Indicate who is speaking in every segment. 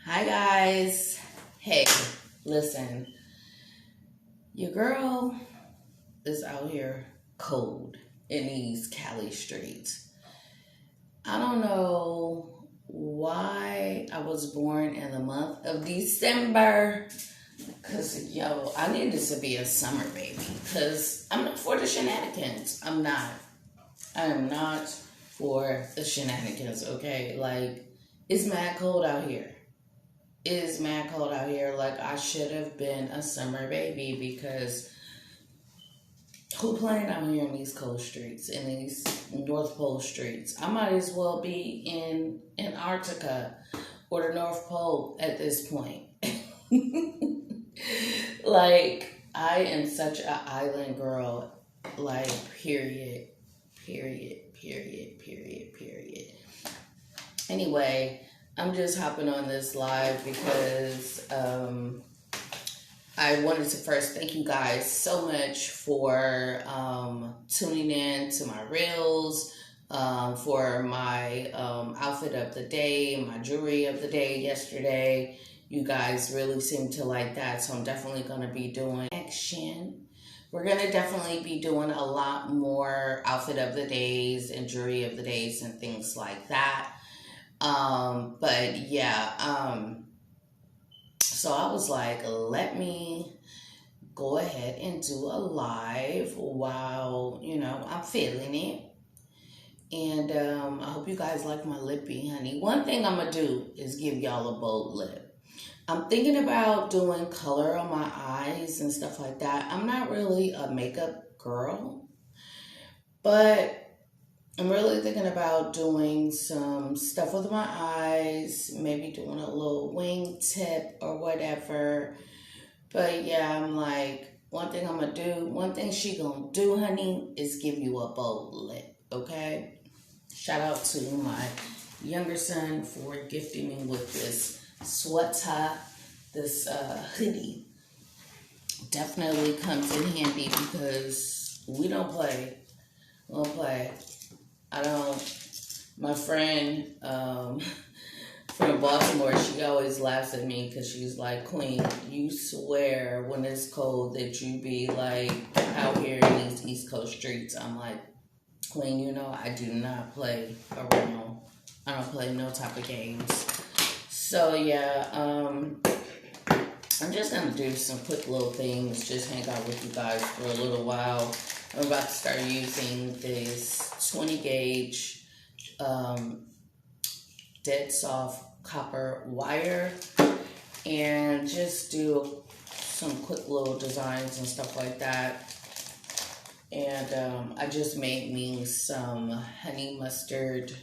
Speaker 1: Hi guys. Hey, listen, your girl is out here cold in these Cali streets. I don't know why I was born in the month of December. Cause I need this to be a summer baby. Cause I'm not for the shenanigans. I'm not. I am not for the shenanigans, okay? Like, it's mad cold out here. It is mad cold out here. Like, I should have been a summer baby because who playing out here in these cold streets, in these North Pole streets? I might as well be in Antarctica or the North Pole at this point. Like, I am such an island girl. Like, period, period, period, period, period. Anyway, I'm just hopping on this live because I wanted to first thank you guys so much for tuning in to my reels, for my outfit of the day, my jewelry of the day yesterday. You guys really seem to like that, so I'm definitely going to be doing action. We're going to definitely be doing a lot more outfit of the days and jewelry of the days and things like that. But yeah, so I was like, let me go ahead and do a live while, I'm feeling it. And I hope you guys like my lippy, honey. One thing I'm going to do is give y'all a bold lip. I'm thinking about doing color on my eyes and stuff like that. I'm not really a makeup girl, but I'm really thinking about doing some stuff with my eyes, maybe doing a little wing tip or whatever. But yeah, I'm like, one thing she gonna do, honey, is give you a bold lip, okay? Shout out to my younger son for gifting me with this sweater, this hoodie. Definitely comes in handy because we don't play. We don't play. I don't. My friend from Baltimore, she always laughs at me because she's like, Queen, you swear when it's cold that you be like out here in these East Coast streets. I'm like, Queen, I do not play around. I don't play no type of games. So yeah, I'm just gonna do some quick little things, just hang out with you guys for a little while. I'm about to start using this 20 gauge dead soft copper wire and just do some quick little designs and stuff like that. And I just made me some honey mustard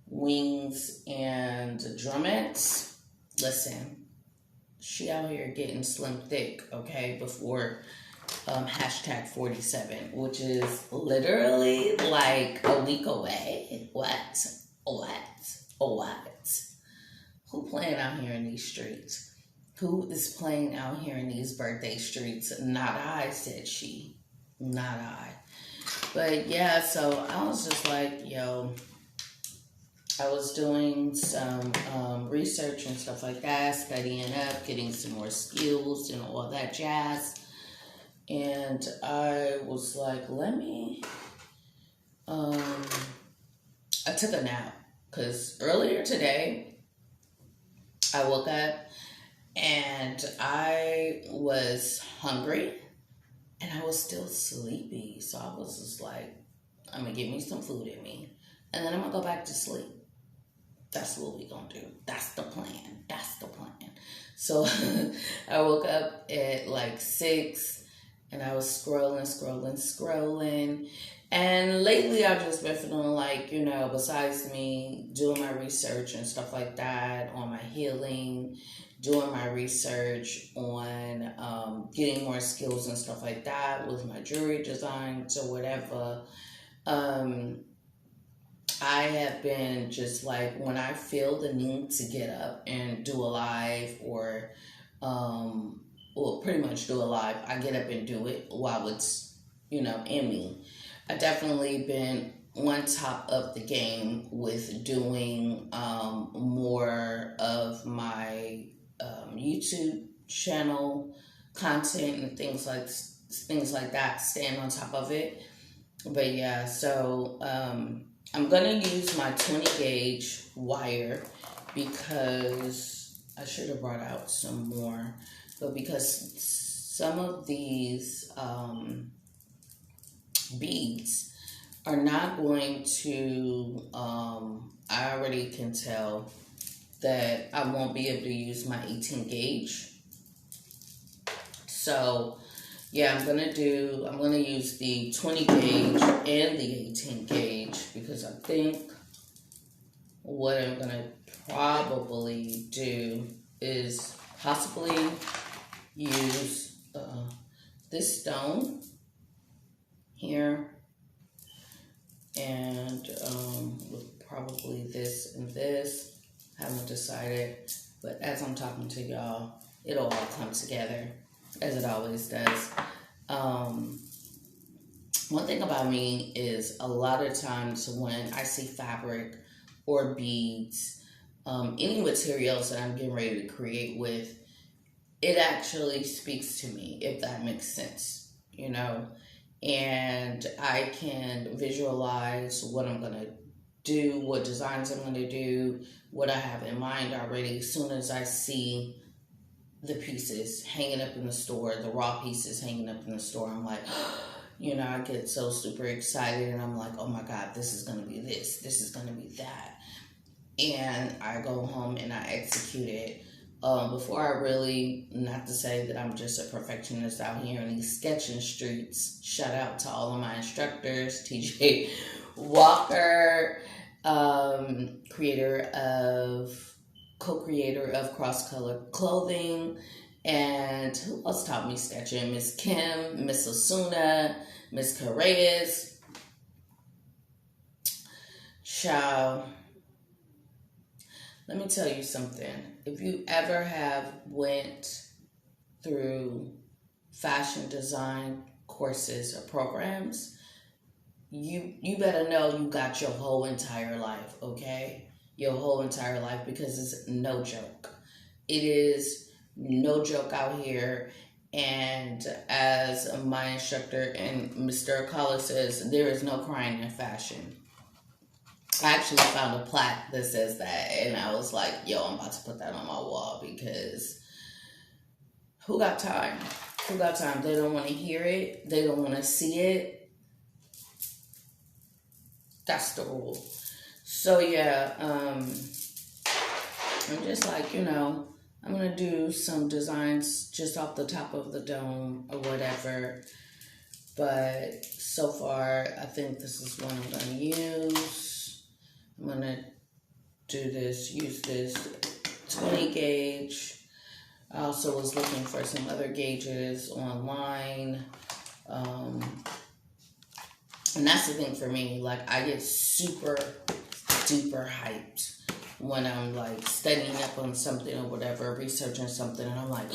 Speaker 1: wings and drumettes. Listen, she out here getting slim thick, okay, before hashtag 47, which is literally like a week away. What? Who playing out here in these streets? Who is playing out here in these birthday streets? Not I, said she. Not I. But yeah, so I was just like, I was doing some research and stuff like that, studying up, getting some more skills and all that jazz. And I was like, I took a nap because earlier today I woke up and I was hungry and I was still sleepy. So I was just like, I'm going to get me some food in me and then I'm going to go back to sleep. That's what we going to do. That's the plan. So I woke up at like 6. And I was scrolling. And lately I've just been feeling like, besides me doing my research and stuff like that on my healing, doing my research on getting more skills and stuff like that with my jewelry designs or whatever, I have been just like, when I feel the need to get up and do a live or pretty much do a live, I get up and do it while it's, in me. I've definitely been on top of the game with doing more of my YouTube channel content and things like that, staying on top of it. But yeah, so I'm gonna use my 20 gauge wire because I should have brought out some more, but because some of these beads are not going to, I already can tell that I won't be able to use my 18 gauge. So yeah, I'm gonna use the 20 gauge and the 18 gauge because I think what I'm gonna probably do is possibly use this stone here, and with probably this and this. Haven't decided, but as I'm talking to y'all, it'll all come together as it always does. One thing about me is a lot of times when I see fabric or beads, any materials that I'm getting ready to create with, it actually speaks to me, if that makes sense, you know, and I can visualize what I'm going to do, what designs I'm going to do, what I have in mind already. As soon as I see the pieces hanging up in the store, the raw pieces hanging up in the store, I'm like, you know, I get so super excited and I'm like, oh my God, this is going to be this is going to be that. And I go home and I execute it. Before I really, not to say that I'm just a perfectionist out here in these sketching streets, shout out to all of my instructors, TJ Walker, co-creator of Cross Color Clothing, and who else taught me sketching? Miss Kim, Miss Osuna, Miss Correas. Ciao. Let me tell you something. If you ever have went through fashion design courses or programs, you better know you got your whole entire life, okay? Your whole entire life, because it's no joke. It is no joke out here. And as my instructor and Mr. Akala says, there is no crying in fashion. I actually found a plaque that says that, and I was like, yo, I'm about to put that on my wall, because who got time? Who got time? They don't want to hear it. They don't want to see it. That's the rule. So yeah, I'm just like, you know, I'm going to do some designs just off the top of the dome or whatever. But so far, I think this is one I'm going to use. I'm going to use this 20 gauge. I also was looking for some other gauges online. And that's the thing for me. Like, I get super duper hyped when I'm like studying up on something or whatever, researching something, and I'm like,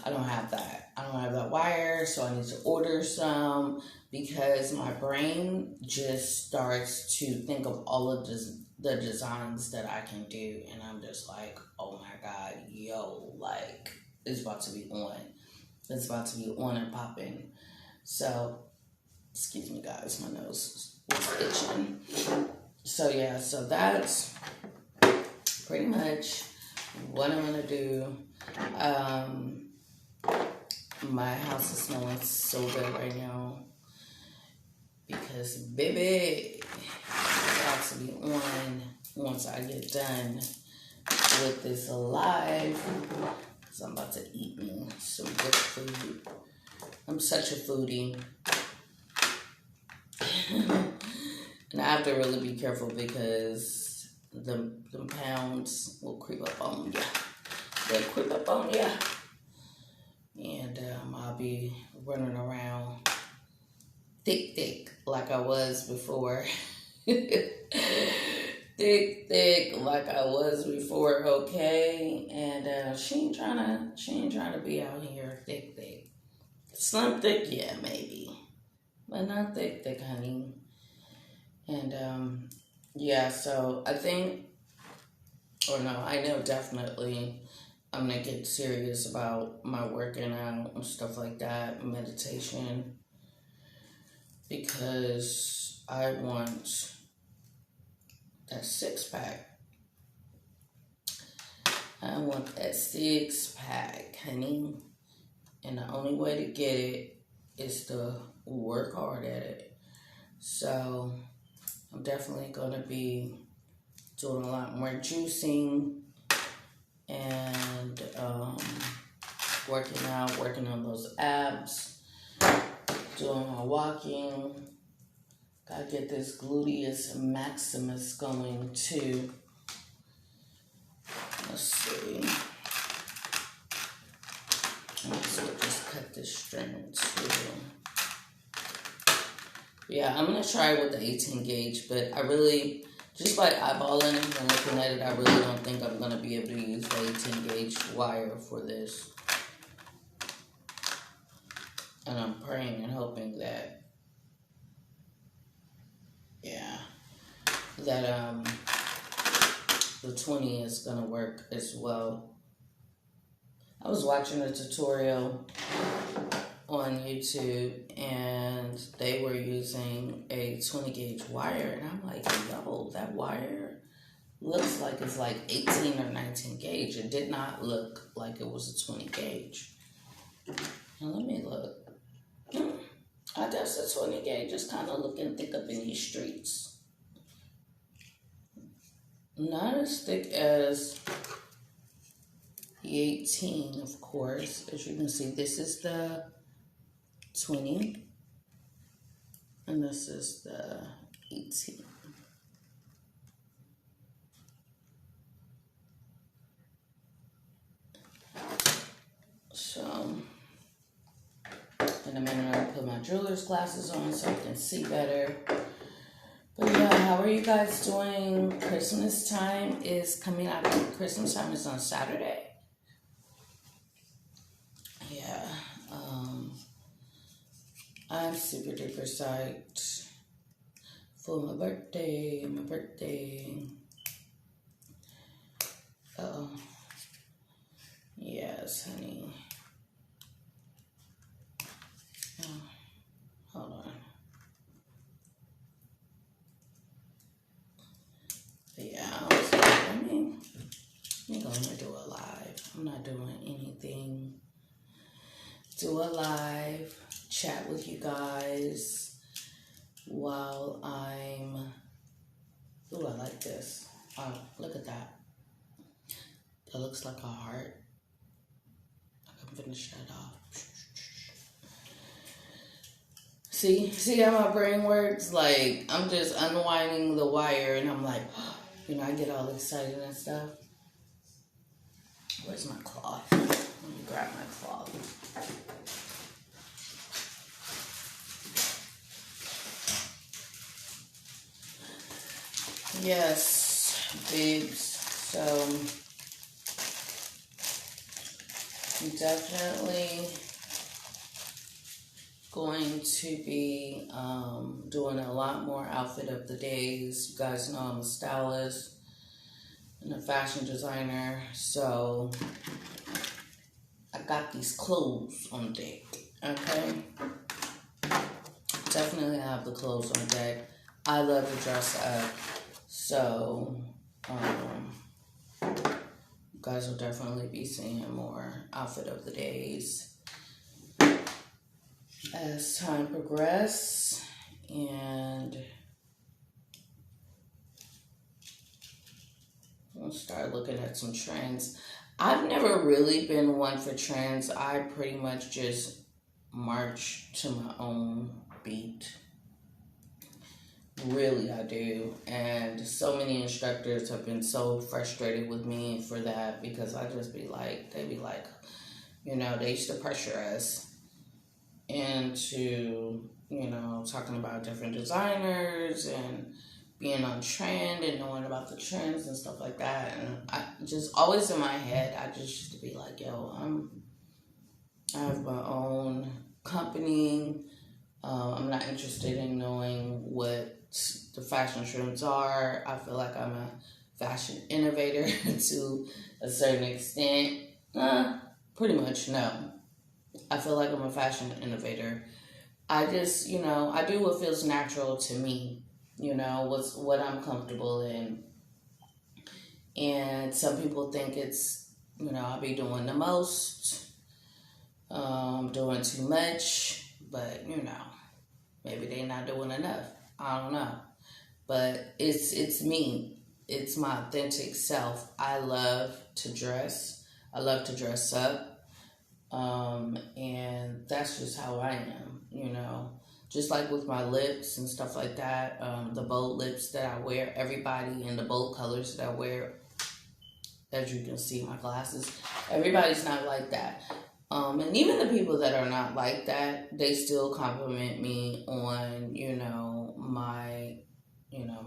Speaker 1: I don't have that. I don't have that wire, so I need to order some, because my brain just starts to think of all of the designs that I can do, and I'm just like, oh my God, yo, like, it's about to be on. It's about to be on and popping. So, excuse me guys, my nose was itching. So yeah, so that's pretty much what I'm gonna do. My house is smelling so good right now because baby, it's about to be on once I get done with this live. So I'm about to eat me some good food. I'm such a foodie. And I have to really be careful because the pounds will creep up on you. They'll creep up on you. And I'll be running around thick like I was before. thick like I was before, okay? And she ain't trying to be out here thick. Slim thick, yeah, maybe. But not thick, honey. And, yeah, so I think, or no, I know definitely I'm gonna get serious about my working out and stuff like that, meditation, because I want that six pack. I want that six pack, honey. And the only way to get it is to work hard at it. So I'm definitely gonna be doing a lot more juicing and working out, working on those abs, doing my walking. Gotta get this gluteus maximus going too. Let's see. So just cut this string too. Yeah, I'm gonna try with the 18 gauge, but I really, just by eyeballing it and looking at it, I really don't think I'm gonna be able to use the 18 gauge wire for this. And I'm praying and hoping that, that the 20 is gonna work as well. I was watching a tutorial on YouTube and they were using a 20 gauge wire, and I'm like, yo, that wire looks like it's like 18 or 19 gauge. It did not look like it was a 20 gauge. Now let me look. I guess the 20 gauge is kind of looking thick up in these streets. Not as thick as the 18, of course. As you can see, this is the 20 and this is the 18. So in a minute I'll put my jeweler's glasses on so I can see better. But yeah, how are you guys doing? Christmas time is coming up. Christmas time is on Saturday. Yeah, I'm super duper psyched for my birthday. Oh, yes, honey. Oh, hold on. But yeah, I was like, let me go and do a live. I'm not doing anything. Do a live, chat with you guys while I'm, ooh, I like this. Oh, look at that. That looks like a heart. I'm gonna shut off. See how my brain works? Like, I'm just unwinding the wire and I'm like, you know, I get all excited and stuff. Where's my cloth? Let me grab my cloth. Yes, babes. So, I'm definitely going to be doing a lot more outfit of the days. You guys know I'm a stylist and a fashion designer, so I got these clothes on deck, okay? Definitely have the clothes on deck. I love to dress up, so you guys will definitely be seeing more outfit of the days as time progresses. And I'll start looking at some trends. I've never really been one for trends. I pretty much just march to my own beat. Really, I do. And so many instructors have been so frustrated with me for that, because I just be like, they be like, you know, they used to pressure us into, you know, talking about different designers and being on trend and knowing about the trends and stuff like that. And I just always in my head, I just used to be like, yo, I have my own company. I'm not interested in knowing what the fashion trends are. I feel like I'm a fashion innovator to a certain extent. Pretty much, no. I feel like I'm a fashion innovator. I just, I do what feels natural to me, what I'm comfortable in. And some people think it's, I'll be doing the most, doing too much, but, maybe they're not doing enough. I don't know. But it's me. It's my authentic self. I love to dress. I love to dress up. And that's just how I am. Just like with my lips and stuff like that, the bold lips that I wear, everybody in the bold colors that I wear, as you can see, my glasses, everybody's not like that. And even the people that are not like that, they still compliment me on,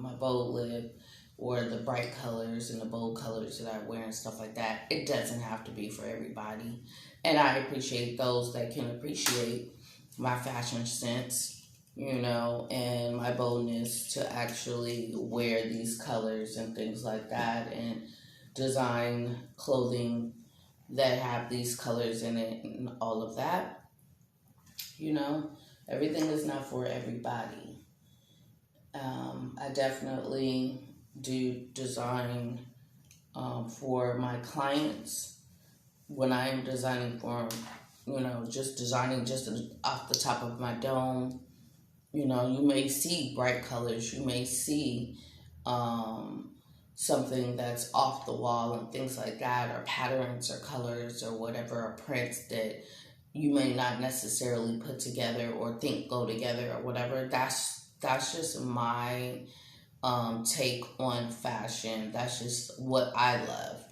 Speaker 1: my bold lip or the bright colors and the bold colors that I wear and stuff like that. It doesn't have to be for everybody. And I appreciate those that can appreciate my fashion sense, and my boldness to actually wear these colors and things like that and design clothing that have these colors in it and all of that. Everything is not for everybody. I definitely do design for my clients when I am designing for them, just designing just off the top of my dome. You may see bright colors, you may see something that's off the wall and things like that, or patterns or colors or whatever, or prints that you may not necessarily put together or think go together or whatever. That's just my take on fashion. That's just what I love.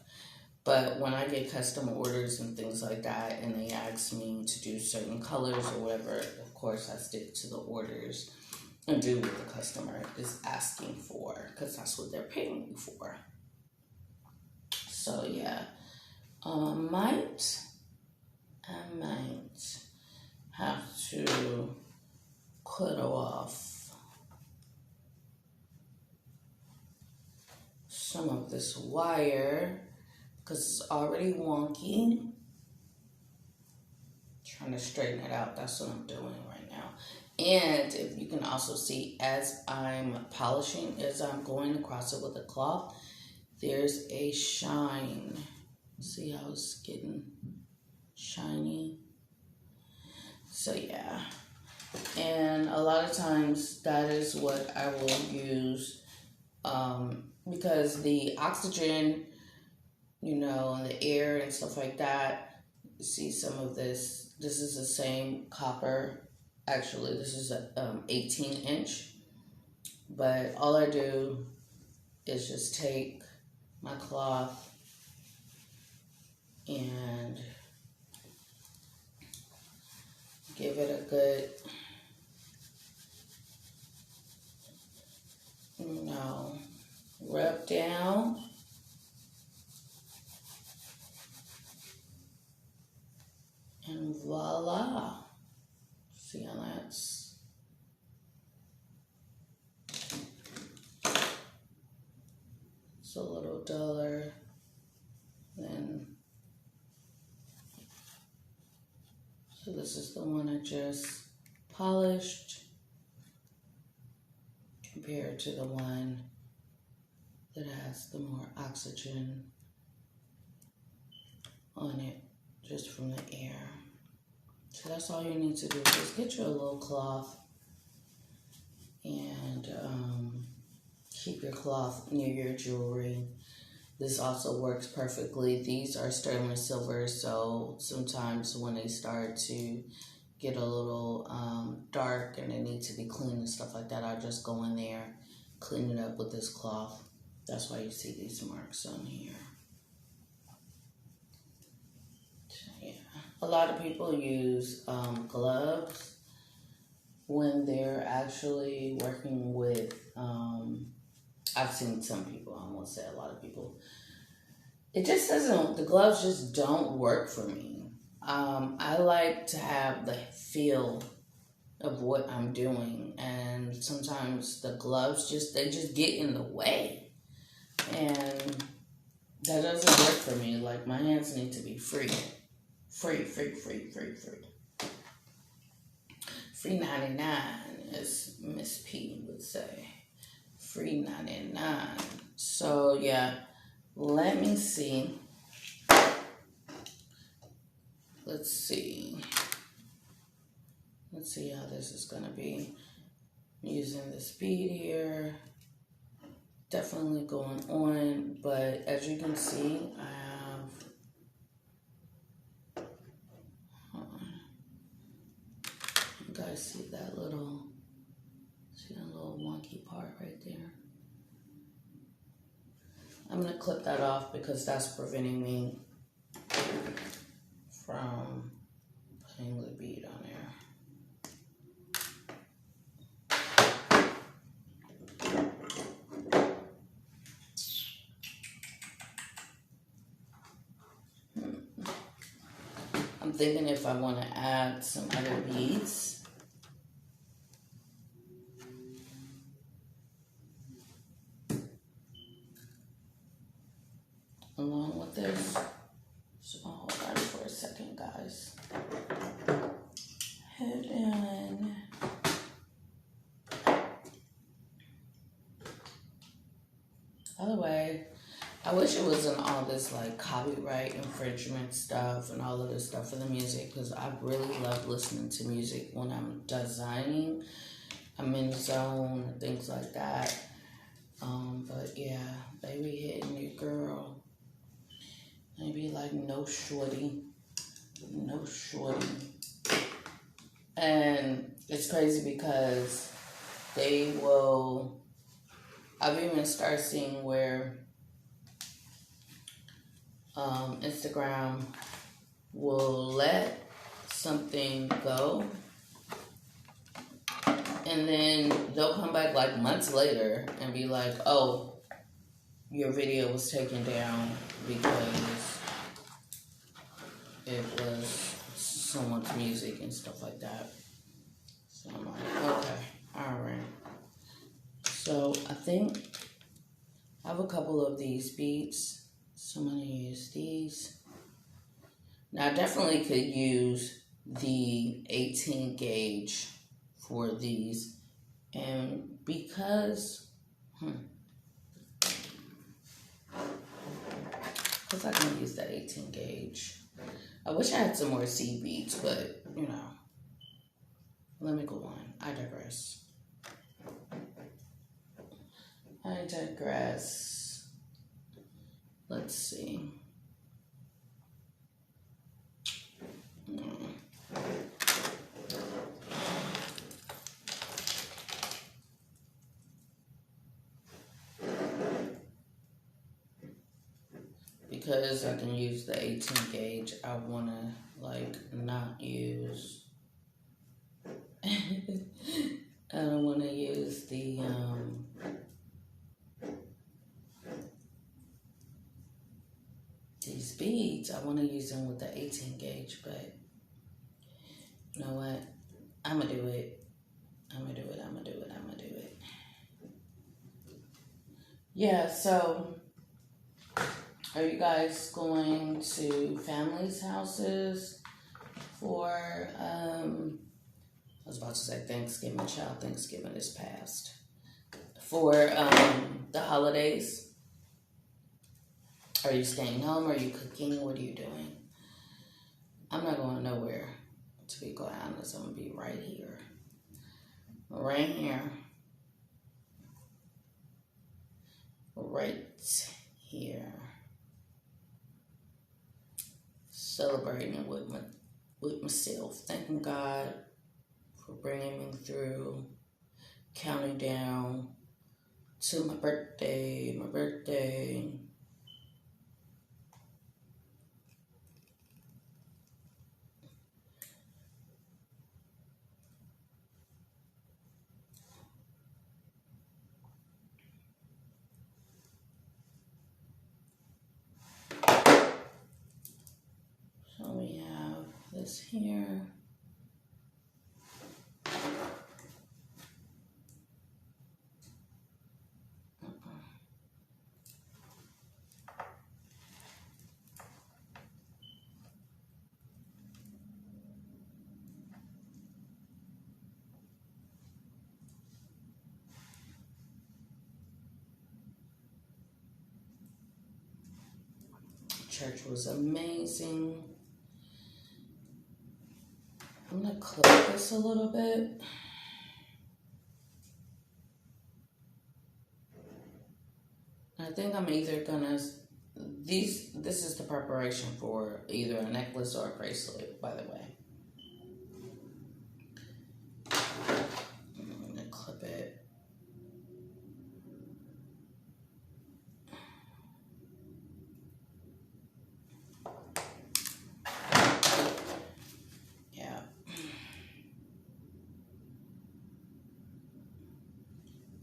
Speaker 1: But when I get custom orders and things like that, and they ask me to do certain colors or whatever, of course I stick to the orders and do what the customer is asking for, because that's what they're paying me for. So yeah, I might have to cut off some of this wire because it's already wonky. Trying to straighten it out. That's what I'm doing right now. And if you can also see, as I'm polishing, as I'm going across it with a cloth, there's a shine. See how it's getting shiny? So yeah. And a lot of times that is what I will use because the oxygen, and the air and stuff like that, see some of this. This is the same copper. Actually, this is a 18-inch. But all I do is just take my cloth and give it a good, rub down. And voila. See how that's... It's a little duller than... So this is the one I just polished compared to the one that has the more oxygen on it just from the air. So that's all you need to do. Just get you a little cloth and keep your cloth near your jewelry. This also works perfectly. These are sterling silver, so sometimes when they start to get a little dark and they need to be cleaned and stuff like that, I'll just go in there, clean it up with this cloth. That's why you see these marks on here. A lot of people use gloves when they're actually working with, I've seen some people, I won't say a lot of people. It just doesn't, the gloves just don't work for me. I like to have the feel of what I'm doing, and sometimes the gloves they just get in the way. And That doesn't work for me. Like, my hands need to be free. Free, free, free, free, free. Free 99, as Miss P would say. Free 99. So, yeah, let me see. Let's see. Let's see how this is going to be. Using the speed here. Definitely going on, but as you can see, I have, you guys see that little wonky part right there? I'm gonna clip that off because that's preventing me from putting the bead on there. I'm thinking if I want to add some other beads. Along with this. So hold on for a second, guys. Hold on. By the way, I wish it wasn't all this like copyright infringement stuff and all of this stuff for the music, because I really love listening to music when I'm designing. I'm in the zone and things like that. But yeah, they be hitting you, girl. They be like, no shorty. No shorty. And it's crazy because they will, I've even started seeing where Instagram will let something go, and then they'll come back like months later and be like, oh, your video was taken down because it was someone's music and stuff like that. So I'm like, okay, alright. So I think I have a couple of these beads, so I'm going to use these. Now, I definitely could use the 18 gauge for these. And because I can use that 18 gauge. I wish I had some more seed beads, but, you know. Let me go on. I digress. Let's see. Because I can use the 18 gauge, I want to, like, not use... I don't want to use the, these beads. I want to use them with the 18 gauge, but you know what? I'm going to do it. I'm going to do it. Yeah, so are you guys going to families' houses for, I was about to say Thanksgiving, child. Thanksgiving is past. For the holidays? Are you staying home? Are you cooking? What are you doing? I'm not going nowhere, to be quite honest. I'm going to be right here. Right here. Right here. Celebrating with myself. Thanking God for bringing me through. Counting down to my birthday. So we have this here. church was amazing. I'm going to clip this a little bit. I think I'm either going to... This is the preparation for either a necklace or a bracelet, by the way. I'm going to clip it.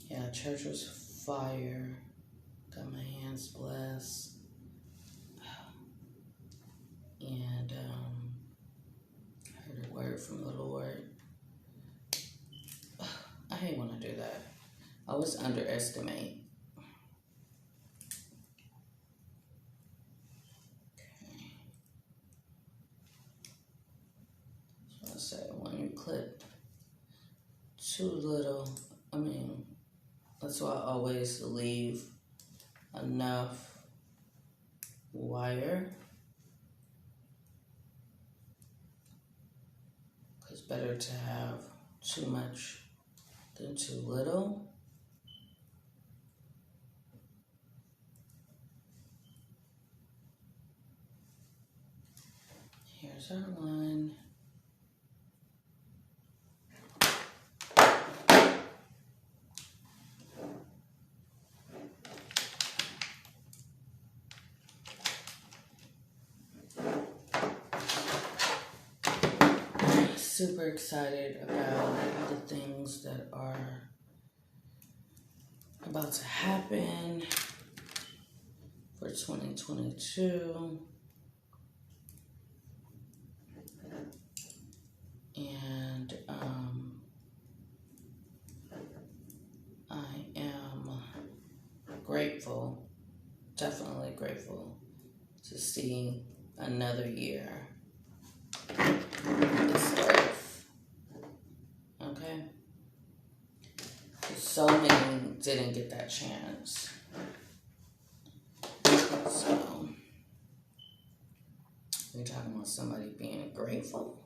Speaker 1: Yeah, church was fire. Got my hands blessed. And heard a word from the Lord. I hate when I do that. I always underestimate. Okay. So I say when you clip too little, that's why I always leave enough wire. It's better to have too much than too little. Here's our line. Super excited about the things that are about to happen for 2022. And I am grateful, definitely grateful to see another year. This earth. Okay? So many didn't get that chance. So, we're talking about somebody being grateful.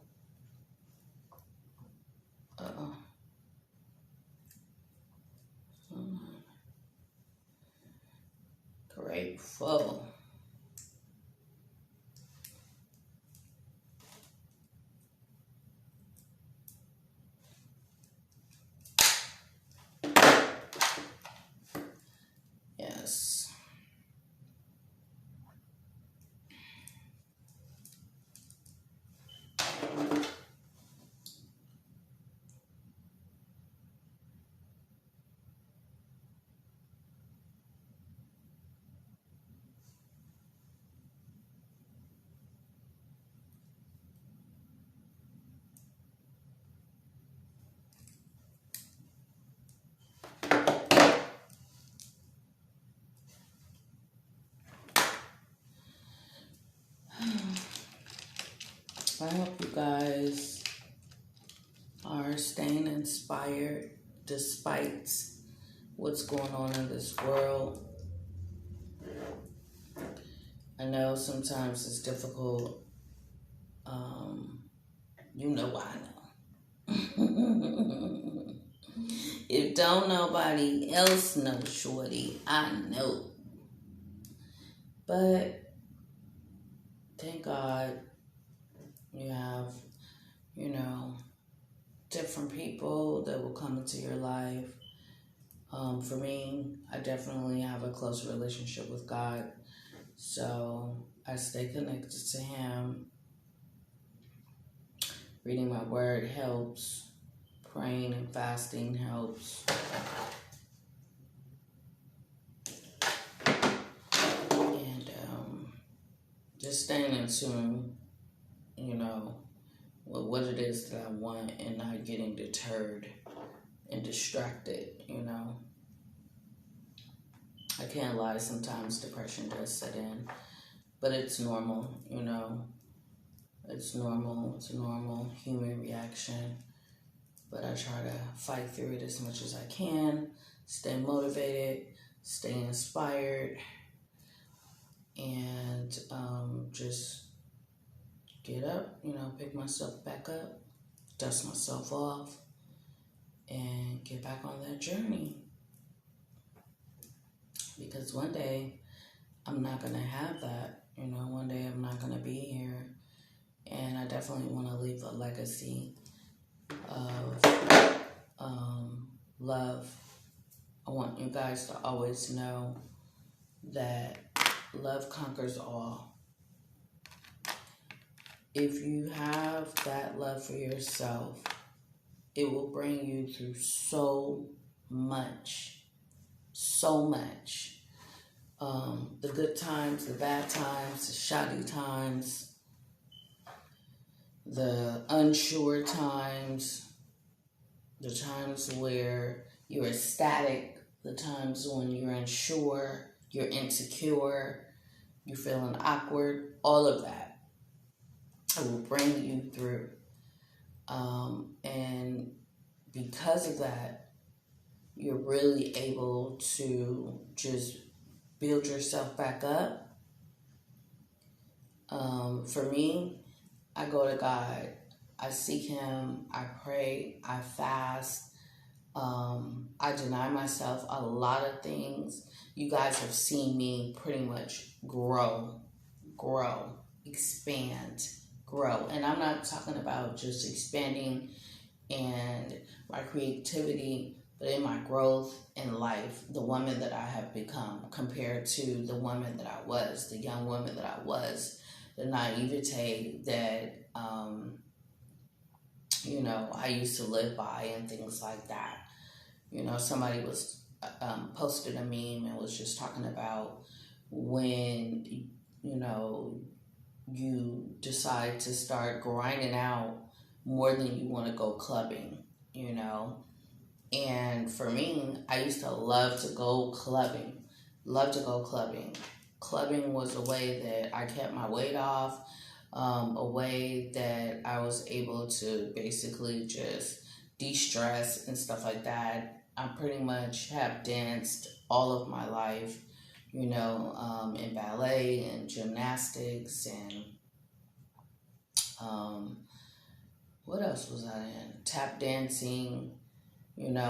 Speaker 1: Grateful. Yes. I hope you guys are staying inspired despite what's going on in this world. I know sometimes it's difficult. You know I know. If don't nobody else know, shorty, I know. But thank God you have, different people that will come into your life. For me, I definitely have a close relationship with God. So I stay connected to Him. Reading my word helps. Praying and fasting helps. And just staying in tune, with what it is that I want and not getting deterred and distracted, I can't lie, sometimes depression does set in, but it's normal, It's normal. It's a normal human reaction. But I try to fight through it as much as I can, stay motivated, stay inspired, and just get up, pick myself back up, dust myself off, and get back on that journey. Because one day I'm not going to have that. One day I'm not going to be here. And I definitely want to leave a legacy of love. I want you guys to always know that love conquers all. If you have that love for yourself, it will bring you through so much. So much. The good times, the bad times, the shoddy times, the unsure times, the times where you're ecstatic, the times when you're unsure, you're insecure, you're feeling awkward, all of that. It will bring you through. And because of that, you're really able to just build yourself back up. For me, I go to God. I seek Him. I pray. I fast. I deny myself a lot of things. You guys have seen me pretty much grow, expand, grow. And I'm not talking about just expanding and my creativity, but in my growth in life, the woman that I have become compared to the woman that I was, the young woman that I was, the naivete that, I used to live by and things like that. Somebody was posted a meme and was just talking about when, you decide to start grinding out more than you want to go clubbing, And for me, I used to love to go clubbing. Clubbing was a way that I kept my weight off, a way that I was able to basically just de-stress and stuff like that. I pretty much have danced all of my life, in ballet and gymnastics and what else was I in? Tap dancing,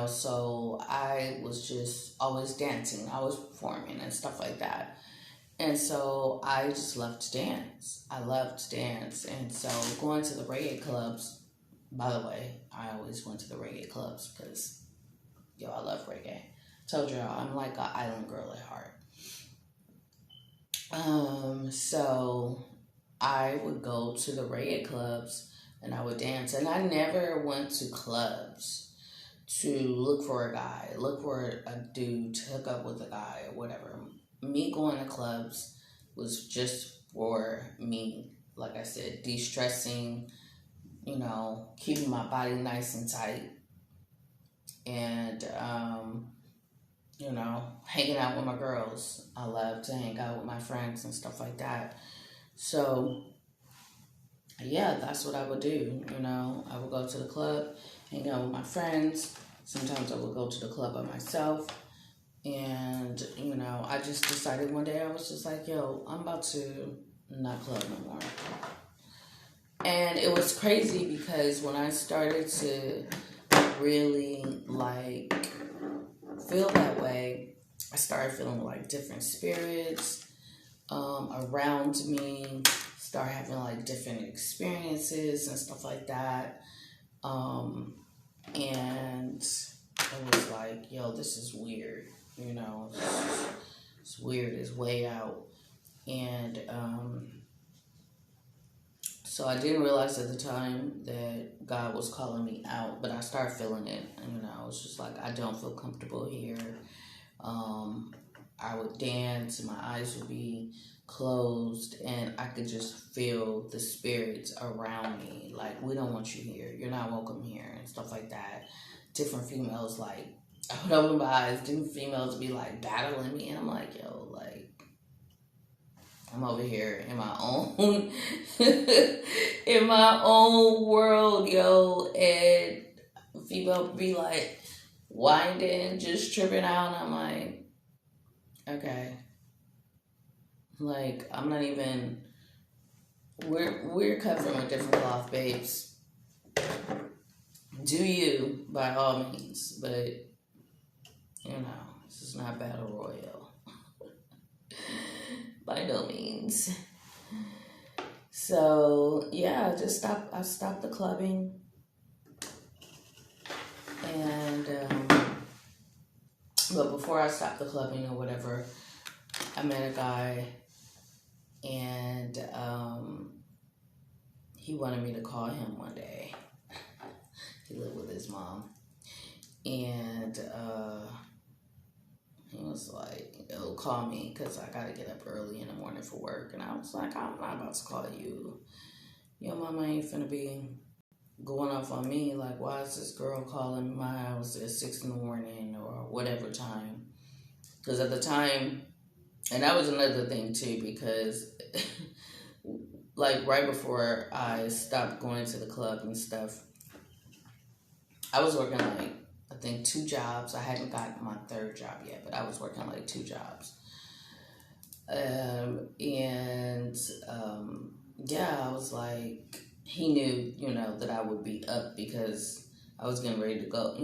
Speaker 1: so I was just always dancing, I was performing and stuff like that. And so I just loved to dance. I loved to dance. And so going to the reggae clubs, by the way, I always went to the reggae clubs because, I love reggae. Told y'all, I'm like an island girl at heart. So I would go to the reggae clubs and I would dance. And I never went to clubs to look for a guy, look for a dude to hook up with a guy or whatever. Me going to clubs was just for me, like I said, de-stressing, keeping my body nice and tight, and, hanging out with my girls. I love to hang out with my friends and stuff like that. So, yeah, that's what I would do. I would go to the club, hang out with my friends. Sometimes I would go to the club by myself. And, I just decided one day, I was just like, I'm about to not club no more. And it was crazy because when I started to really, feel that way, I started feeling like different spirits around me, start having different experiences and stuff like that. And I was like, this is weird. It's weird, it's way out. And so I didn't realize at the time that God was calling me out, but I started feeling it. I was just like, I don't feel comfortable here. I would dance, my eyes would be closed, and I could just feel the spirits around me. Like, we don't want you here. You're not welcome here, and stuff like that. Different females, I would open my eyes, different females be battling me, and I'm like, I'm over here in my own, in my own world, and female be winding, just tripping out, and I'm like, okay. Like, I'm not even. We're cut from a different cloth, babes. Do you by all means, but this is not battle royale by no means. So yeah, I stopped the clubbing, and but before I stopped the clubbing or whatever, I met a guy, and he wanted me to call him one day. He lived with his mom, and he was like, "Yo, call me because I gotta get up early in the morning for work." And I was like, "I'm not about to call you. Your mama ain't finna be going off on me. Like, why is this girl calling my house at 6 in the morning or whatever time?" Because at the time, and that was another thing too, because like right before I stopped going to the club and stuff, I was working like, I think 2 jobs. I hadn't gotten my 3rd job yet, but I was working like 2 jobs. Yeah, I was like, he knew, that I would be up because I was getting ready to go,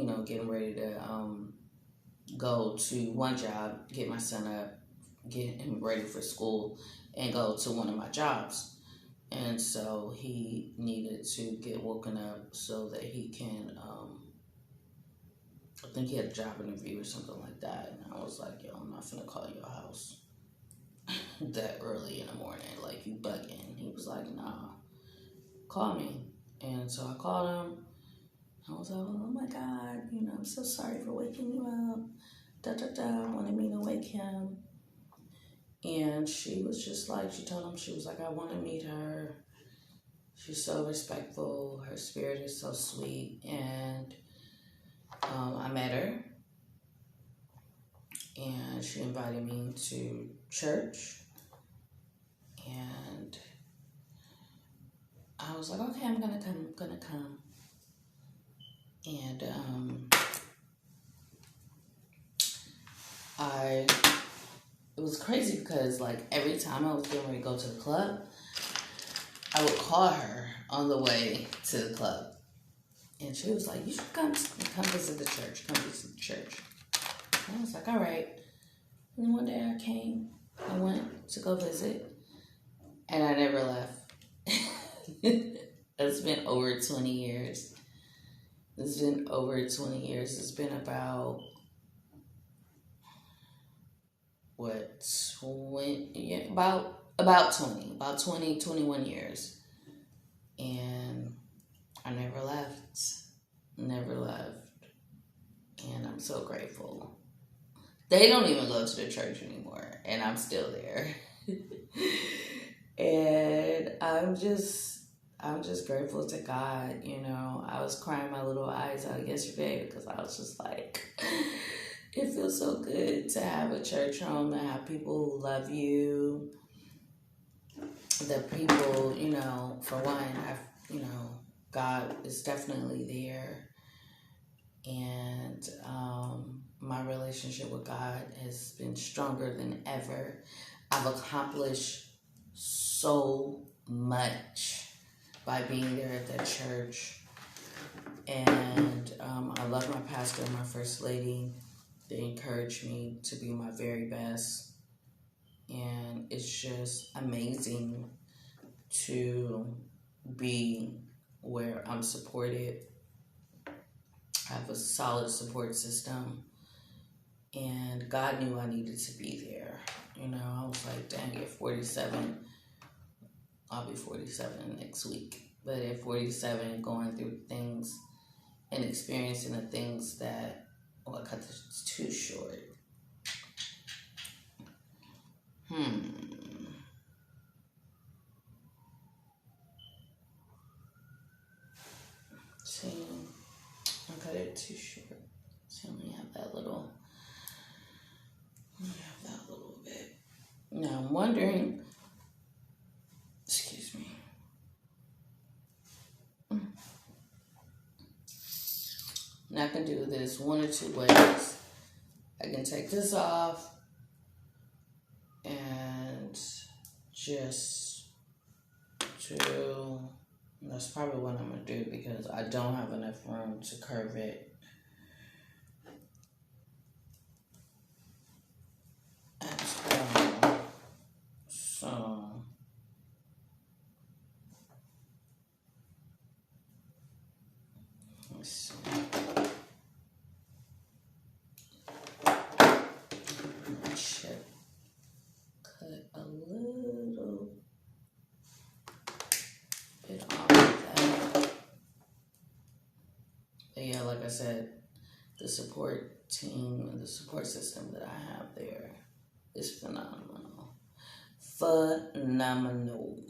Speaker 1: go to one job, get my son up, get him ready for school, and go to one of my jobs. And so he needed to get woken up so that he can, I think he had a job interview or something like that. And I was like, "Yo, I'm not finna call your house that early in the morning. Like, you bugging." He was like, "Nah, call me." And so I called him. I was like, "Oh my God, I'm so sorry for waking you up. Wanted me to wake him." And she was just like, she told him, she was like, "I want to meet her. She's so respectful. Her spirit is so sweet." And I met her, and she invited me to church. And I was like, "Okay, I'm gonna come. And it was crazy because like every time I was getting ready to go to the club, I would call her on the way to the club, and she was like, "You should come visit the church. Come visit the church." And I was like, "All right." And then one day I went to go visit, and I never left. It's been over 20 years. It's been over 20 years. It's been about, what, 20, yeah, about 20, 21 years. And I never left. Never left. And I'm so grateful. They don't even go to the church anymore, and I'm still there. And I'm just grateful to God. I was crying my little eyes out yesterday because I was just like, it feels so good to have a church home, to have people who love you. The people, for one, God is definitely there. And my relationship with God has been stronger than ever. I've accomplished so much by being there at that church. And I love my pastor and my first lady. They encourage me to be my very best. And it's just amazing to be where I'm supported. I have a solid support system. And God knew I needed to be there. I was like, dang, at 47, I'll be 47 next week. But at 47, going through things and experiencing the things that, I cut this too short. See, I cut it too short. So I only have that little bit. Now I'm wondering, excuse me. And I can do this one or two ways. I can take this off, and just to, that's probably what I'm going to do because I don't have enough room to curve it. As well. So, let's see. Chip cut a little bit off of that. But yeah, like I said, the support team and the support system that I have there is phenomenal. Phenomenal.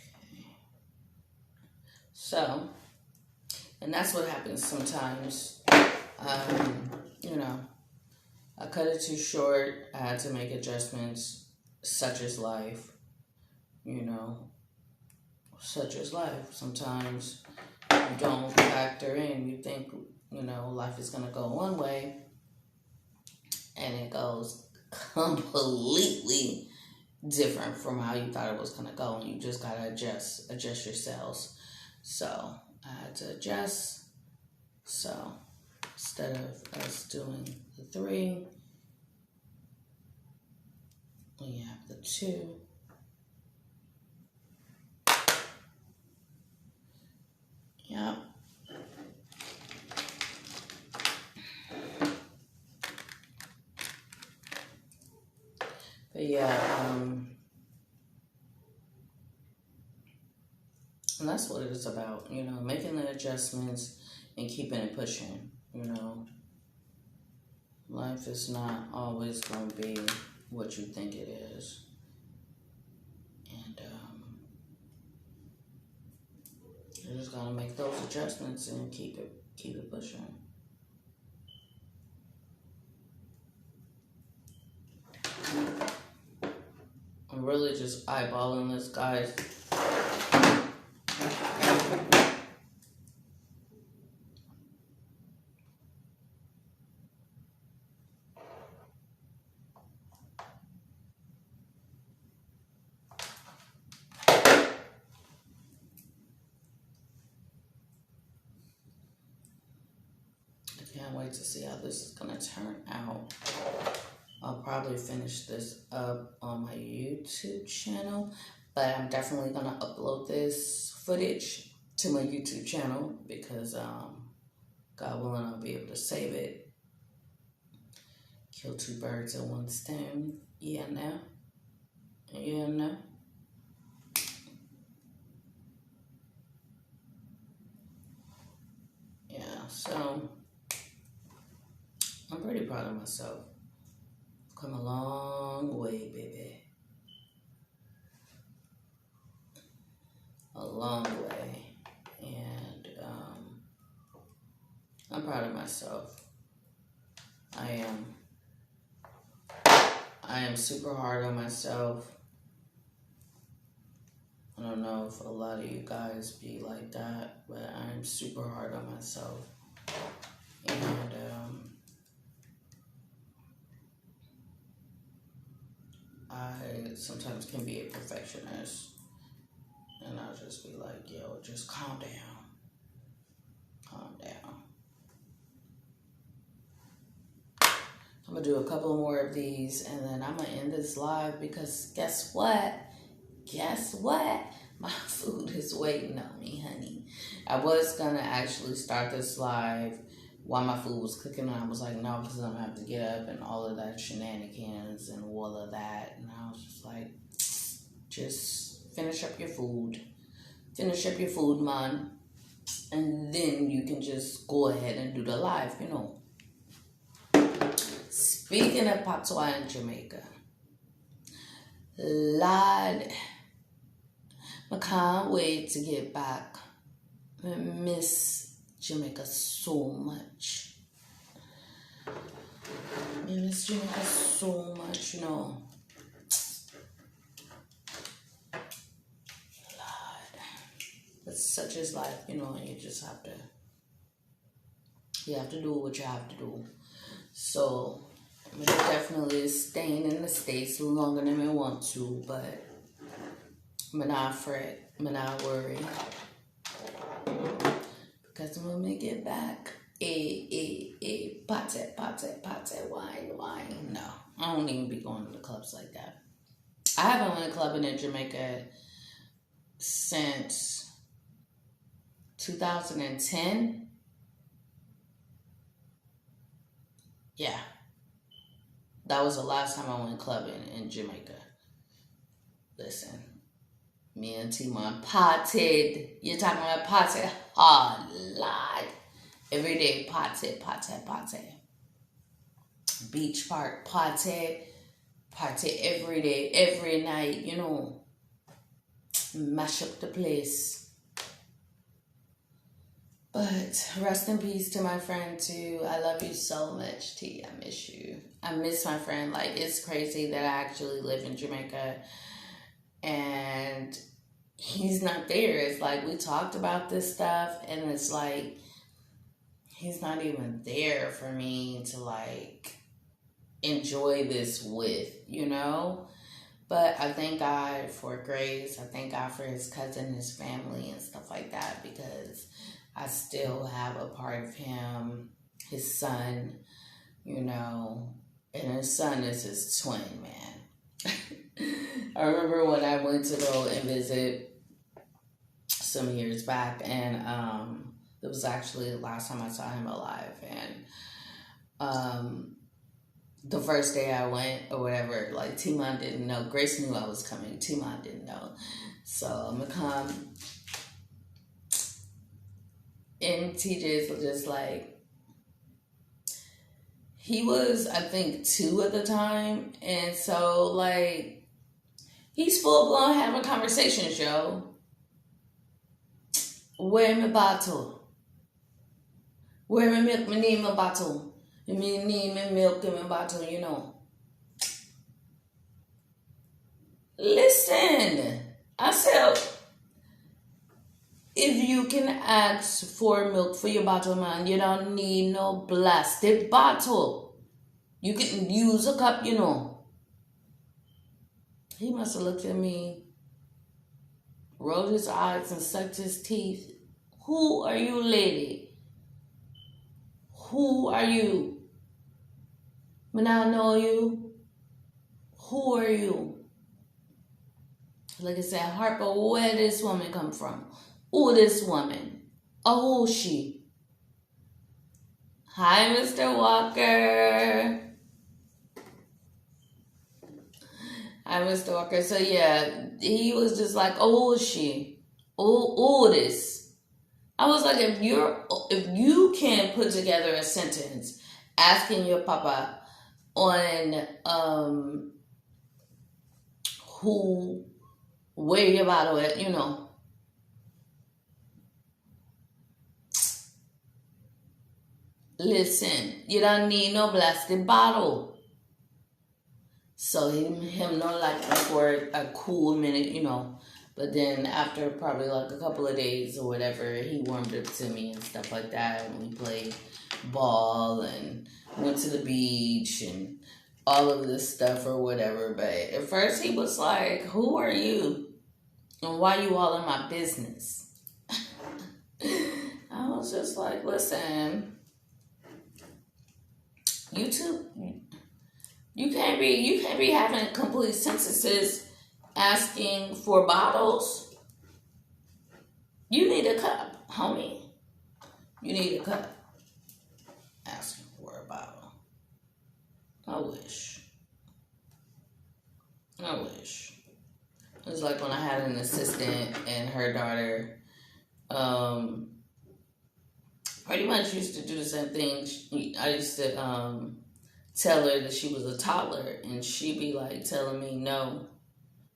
Speaker 1: Okay. So, and that's what happens sometimes. You know, I cut it too short. I had to make adjustments, such as life. You know, such as life. Sometimes you don't factor in. You think, life is going to go one way, and it goes completely different from how you thought it was going to go. And you just got to adjust your cells. So I had to adjust. So instead of us doing the 3, we have the 2. Yep. But yeah, and that's what it is about, making the adjustments and keeping it pushing, Life is not always going to be what you think it is. And you just got to make those adjustments and keep it pushing. I'm really just eyeballing this, guys. I can't wait to see how this is going to turn out. I'll probably finish this up on my YouTube channel, but I'm definitely going to upload this footage to my YouTube channel because, God willing, I'll be able to save it. Kill 2 birds with 1 stone. Yeah, now. Yeah, now. Yeah, so I'm pretty proud of myself. I've come a long way, baby. A long way. And I'm proud of myself. I am super hard on myself. I don't know if a lot of you guys be like that, but I'm super hard on myself. And I sometimes can be a perfectionist. And I'll just be like, yo, just calm down. Calm down. I'm going to do a couple more of these and then I'm going to end this live because guess what? Guess what? My food is waiting on me, honey. I was going to actually start this live while my food was cooking and I was like, no, because I'm going to have to get up and all of that shenanigans and all of that. And I was just like, just finish up your food. Finish up your food, man. And then you can just go ahead and do the live, Speaking of patois in Jamaica, Lord, I can't wait to get back. I miss Jamaica so much. I miss Jamaica so much, Lord, but such is life, and you just have to You have to do what you have to do. So I'm definitely staying in the States longer than I want to, but I'm not fret, I'm not worry. Because when we get back, pate, wine. No, I don't even be going to the clubs like that. I haven't went clubbing in Jamaica since 2010. Yeah, that was the last time I went clubbing in Jamaica. Listen, me and Timon potted. You're talking about potted hard lot. Every day, potted. Beach park, potted every day, every night, mash up the place. But rest in peace to my friend too. I love you so much, T. I miss you. I miss my friend. Like, it's crazy that I actually live in Jamaica and he's not there. It's like we talked about this stuff and it's like he's not even there for me to like enjoy this with, But I thank God for Grace. I thank God for his cousin, his family, and stuff like that because I still have a part of him, his son, and his son is his twin, man. I remember when I went to go and visit some years back, and it was actually the last time I saw him alive, and the first day I went or whatever, like Timon didn't know. Grace knew I was coming. Timon didn't know. So I'm going to come. And TJ's just like, he was, I think, 2 at the time. And so, like, he's full blown having conversations, yo. Where my bottle? Where my milk? Me need my bottle. Me need my milk in my bottle, Listen, I said, if you can ask for milk for your bottle, man, you don't need no plastic bottle. You can use a cup, He must have looked at me, rolled his eyes and sucked his teeth. Who are you, lady? Who are you? When I know you, who are you? Like I said, Harper, where this woman come from? Who this woman? Oh, who she? Hi, Mr. Walker. Hi, Mr. Walker. So yeah, he was just like, oh, who is she? Oh, this. I was like, if you can't put together a sentence asking your papa on where your bottle at, Listen, you don't need no plastic bottle. So him no like for a cool minute, But then after probably like a couple of days or whatever, he warmed up to me and stuff like that. And we played ball and went to the beach and all of this stuff or whatever. But at first he was like, who are you? And why you all in my business? I was just like, listen, you can't be having complete sentences asking for bottles. You need a cup, homie. You need a cup. Asking for a bottle. I wish. It was like when I had an assistant and her daughter pretty much used to do the same thing. I used to tell her that she was a toddler, and she'd be like telling me, no,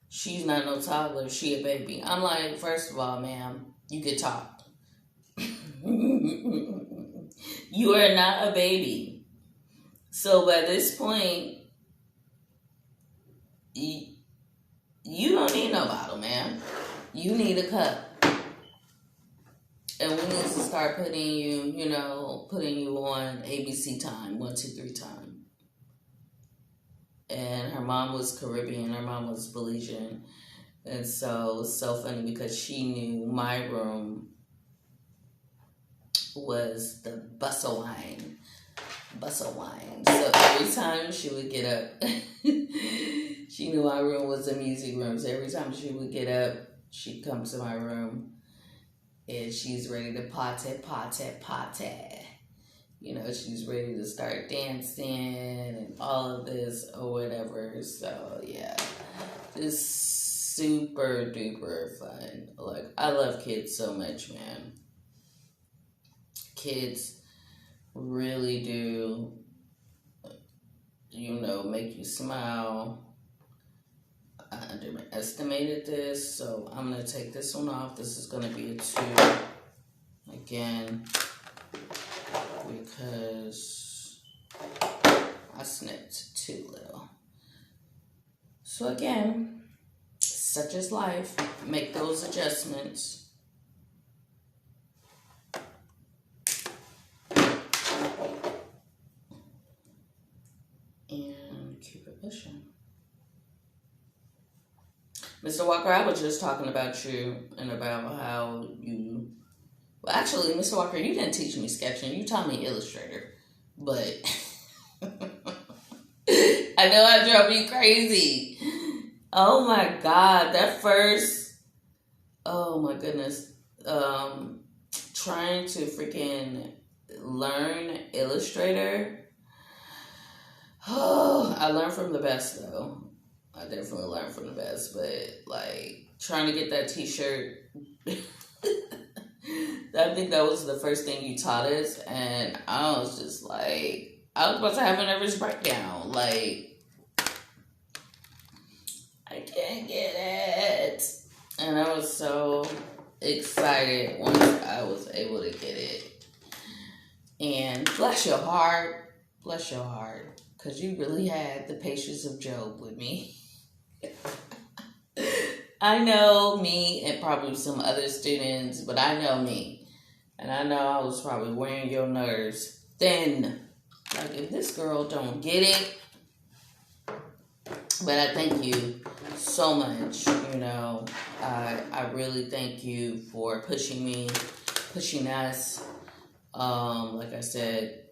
Speaker 1: she's not no toddler, she a baby. I'm like, first of all, ma'am, you can talk. You are not a baby. So by this point, you don't need no bottle, ma'am. You need a cup. And we need to start putting you on ABC time, 1, 2, 3 time. And her mom was Caribbean, her mom was Belizean. And so it's so funny because she knew my room was the bustle wine. Bustle wine. So every time she would get up, she knew my room was the music room. So every time she would get up, she'd come to my room and she's ready to party. She's ready to start dancing and all of this or whatever. So yeah, just super duper fun. Like, I love kids so much, man. Kids really do, make you smile. I underestimated this, so I'm going to take this one off. This is going to be a 2 again because I snipped too little. So again, such is life. Make those adjustments. And keep it pushing. Mr. Walker, I was just talking about you and about how you... Well, actually, Mr. Walker, you didn't teach me sketching. You taught me Illustrator. But I know I drove you crazy. Oh, my God. That first... Oh, my goodness. Trying to freaking learn Illustrator. Oh, I learned from the best, though. I definitely learned from the best, but like trying to get that t-shirt, I think that was the first thing you taught us, and I was just like, I was about to have a nervous breakdown. Like, I can't get it. And I was so excited once I was able to get it. And bless your heart, because you really had the patience of Job with me. I know me and probably some other students, but I know me. And I know I was probably wearing your nerves thin. Like, if this girl don't get it. But I thank you so much. I really thank you for pushing me, pushing us. Like I said,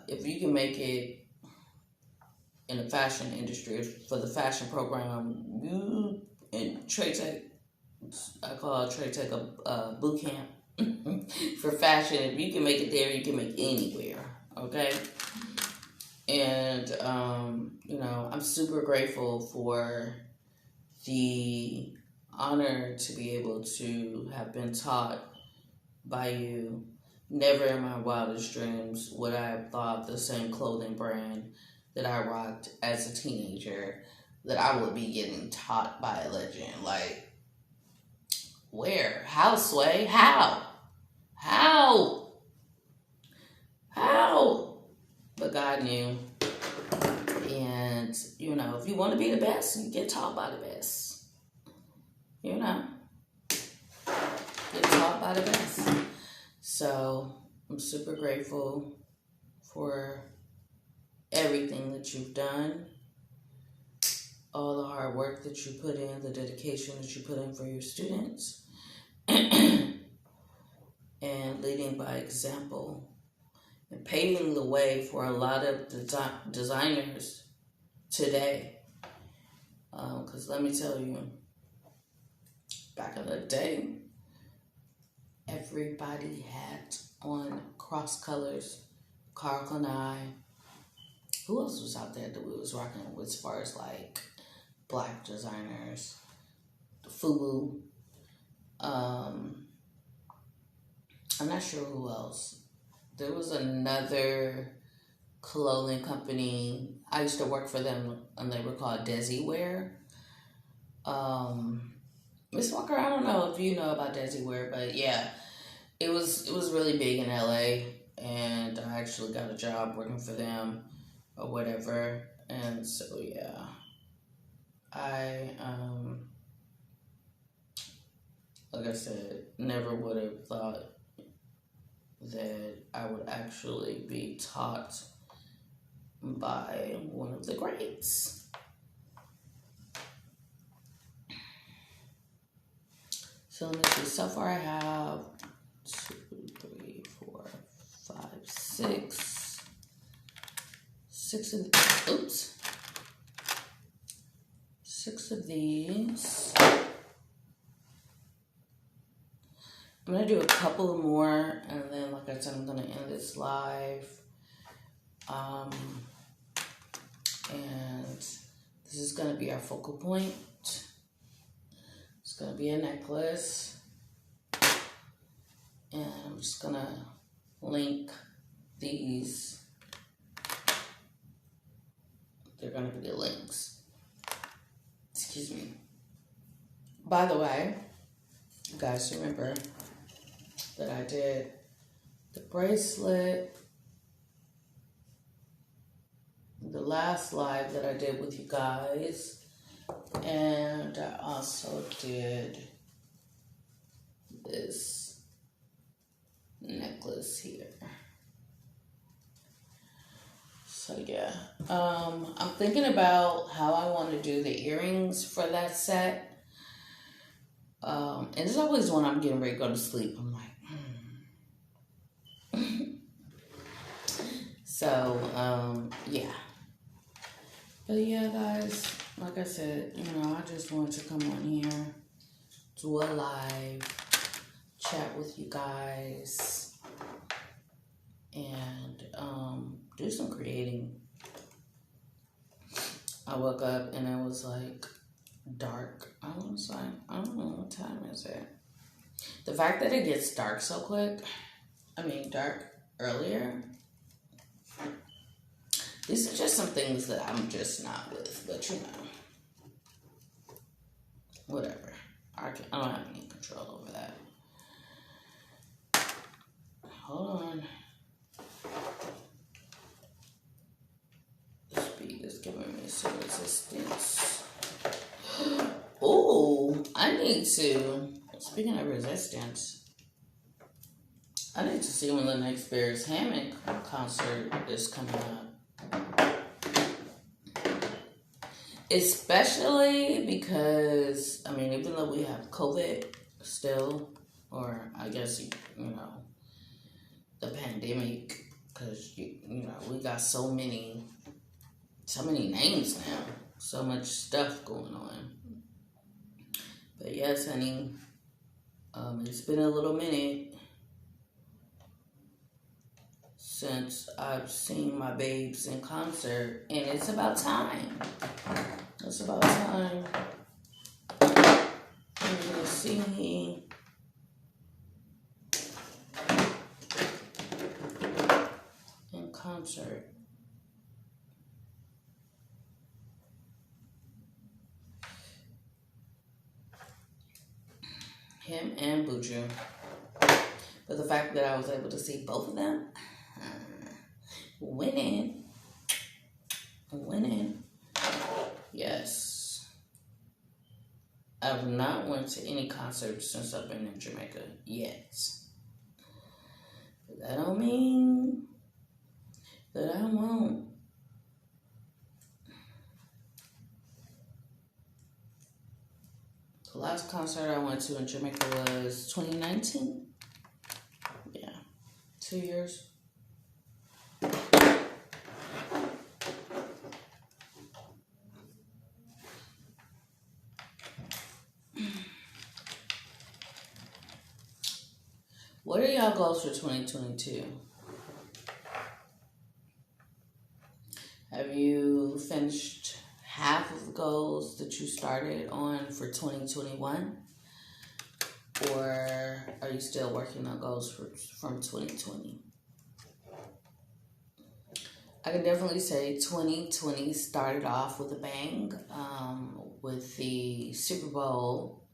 Speaker 1: if you can make it in the fashion industry, for the fashion program, you in Trade Tech, I call Trade Tech a boot camp for fashion. If you can make it there, you can make it anywhere, okay? And, I'm super grateful for the honor to be able to have been taught by you. Never in my wildest dreams would I have thought the same clothing brand that I rocked as a teenager, that I would be getting taught by a legend. Like, where? How, Sway? How? But God knew. And, if you want to be the best, you get taught by the best. Get taught by the best. So, I'm super grateful for everything that you've done, all the hard work that you put in, the dedication that you put in for your students, and leading by example, and paving the way for a lot of designers today. Because let me tell you, back in the day, everybody had on cross colors. Carl Kanai. Who else was out there that we was rocking with as far as like black designers? FUBU. I'm not sure who else. There was another clothing company. I used to work for them, and they were called Desi Wear. Miss Walker, I don't know if you know about Desi Wear, but yeah, it was really big in LA, and I actually got a job working for them or whatever. And so like I said, never would have thought that I would actually be taught by one of the greats. So let me see. So far I have 2, 3, 4, 5, 6. 6 of oops. 6 of these. I'm going to do a couple more, and then, like I said, I'm going to end this live. And this is going to be our focal point. It's going to be a necklace. And I'm just going to link these. They're going to be the links. Excuse me. By the way, you guys remember that I did the bracelet, the last live that I did with you guys, and I also did this necklace here. So yeah, I'm thinking about how I want to do the earrings for that set. And it's always when I'm getting ready to go to sleep, I'm like, So, yeah. But yeah, guys, like I said, I just wanted to come on here, do a live, chat with you guys, and do some creating. I woke up and it was like dark. I was like, I don't know, what time is it? The fact that it gets dark so quick, dark earlier, these are just some things that I'm just not with, but whatever. I don't have any control over that. Hold on. The speed is giving me some resistance. Oh, speaking of resistance, I need to see when the next Bears Hammock concert is coming up. Especially because, even though we have COVID still, or I guess, the pandemic, because, we got so many names now, so much stuff going on. But yes, honey, it's been a little minute since I've seen my babes in concert, and it's about time. It's about time for me to see in concert. Him and Buju. But the fact that I was able to see both of them, winning. Yes. I've not went to any concerts since I've been in Jamaica yet. But that don't mean that I won't. The last concert I went to in Jamaica was 2019. Yeah, 2 years. What are y'all goals for 2022? Have you finished half of the goals that you started on for 2021? Or are you still working on goals from 2020? I can definitely say 2020 started off with a bang, with the Super Bowl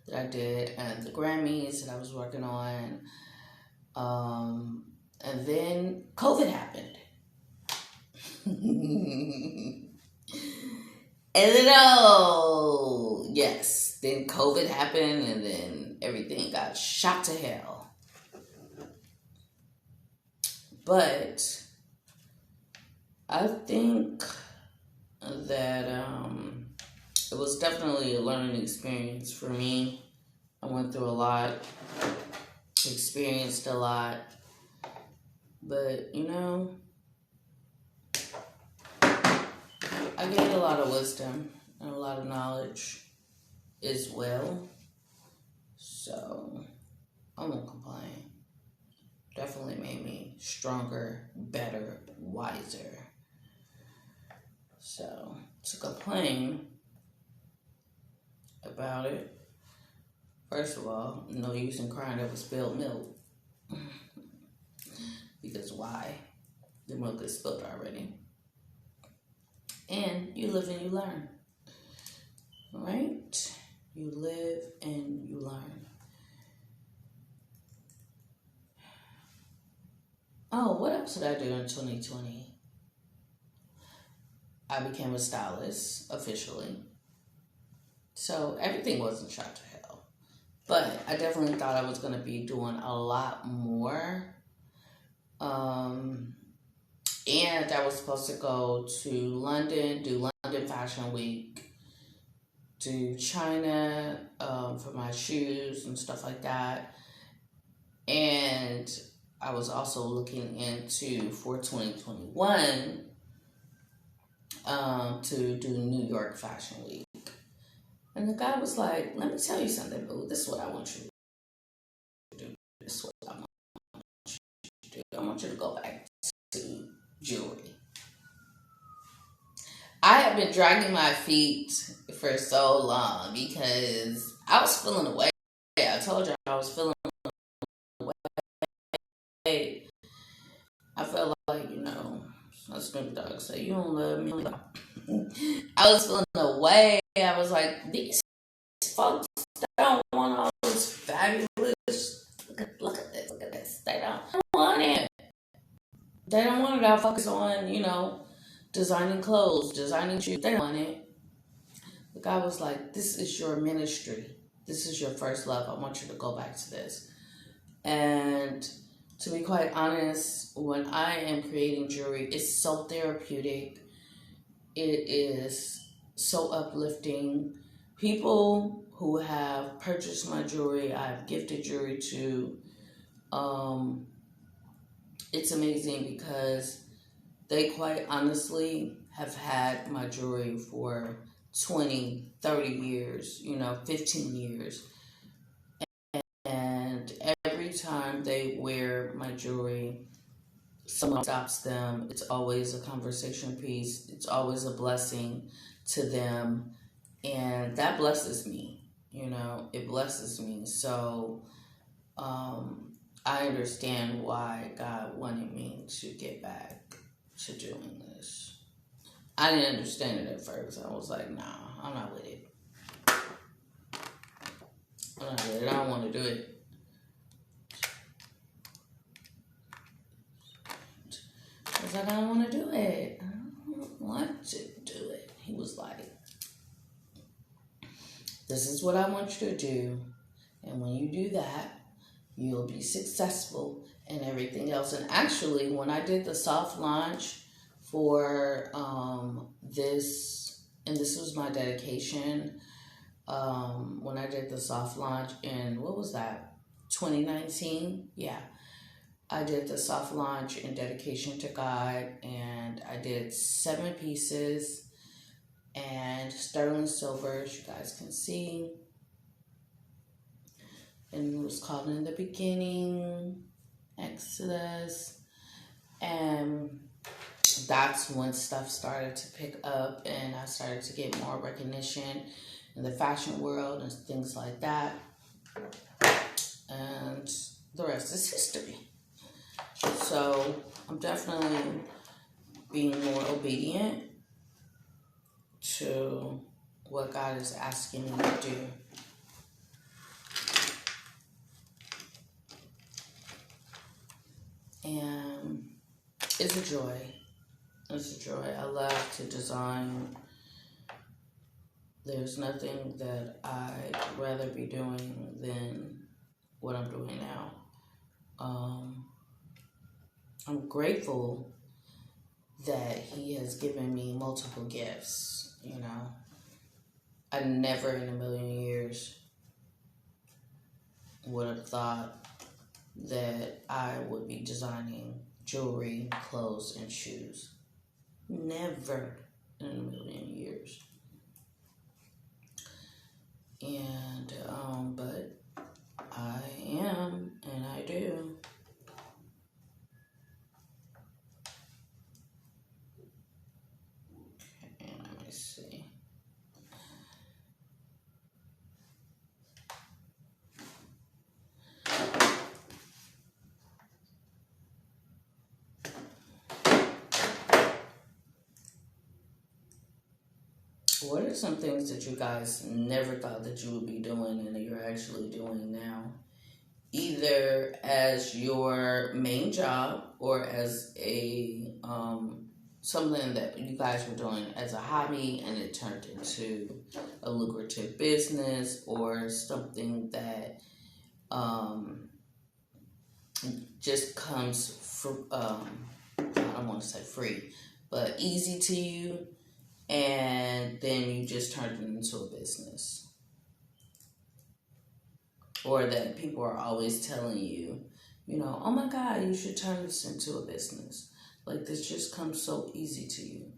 Speaker 1: that I did and the Grammys that I was working on. And then COVID happened. And then, yes, then COVID happened, and then everything got shot to hell. But I think that it was definitely a learning experience for me. I went through a lot, experienced a lot, but I gained a lot of wisdom and a lot of knowledge as well. So I won't complain. Definitely made me stronger, better, wiser. So to complain about it, first of all, no use in crying over spilled milk. Because why? The milk is spilled already. And you live and you learn. Right? You live and you learn. Oh, what else did I do in 2020? I became a stylist officially. So everything wasn't shot to hell. But I definitely thought I was going to be doing a lot more. And I was supposed to go to London, do London Fashion Week, do China for my shoes and stuff like that. And I was also looking into, for 2021, to do New York Fashion Week. And the guy was like, let me tell you something, boo. This is what I want you to do. This is what I want you to do. I want you to go back to jewelry. I have been dragging my feet for so long because I was feeling away. I told you I was feeling away. I felt like, Snoop Dogg said, you don't love me. I was feeling away. I was like, these folks don't want all this fabulous. Look at this. They don't want it. They don't want it. I'll focus on, designing clothes, designing shoes. They don't want it. The guy was like, this is your ministry. This is your first love. I want you to go back to this. And to be quite honest, when I am creating jewelry, it's so therapeutic. It is so uplifting. People who have purchased my jewelry, I've gifted jewelry to, it's amazing because they quite honestly have had my jewelry for 20, 30 years, 15 years. And every time they wear my jewelry, someone stops them. It's always a conversation piece. It's always a blessing to them. And that blesses me, it blesses me. So I understand why God wanted me to get back to doing this. I didn't understand it at first. I was like, nah, I'm not with it. I'm not with it. I don't want to do it. I was like, I don't want to do it. I don't want to do it. He was like, this is what I want you to do. And when you do that, you'll be successful and everything else. And actually, when I did the soft launch for this, and this was my dedication, when I did the soft launch in, what was that, 2019? Yeah. I did the soft launch in dedication to God, and I did 7 pieces and sterling silver, as you guys can see. And it was called In the Beginning, Exodus. And that's when stuff started to pick up, and I started to get more recognition in the fashion world and things like that. And the rest is history. So I'm definitely being more obedient to what God is asking me to do. And it's a joy. It's a joy. I love to design There's nothing that I'd rather be doing than what I'm doing now. I'm grateful that he has given me multiple gifts, you know. I never in a million years would have thought that I would be designing jewelry, clothes, and shoes. Never in a million years. And, but I am, and I do. Okay, let me see. What are some things that you guys never thought that you would be doing and that you're actually doing now? Either as your main job or as a something that you guys were doing as a hobby and it turned into a lucrative business, or something that just comes for I don't want to say free, but easy to you, and then you just turned it into a business. Or that people are always telling you, oh my God, you should turn this into a business. Like, this just comes so easy to you.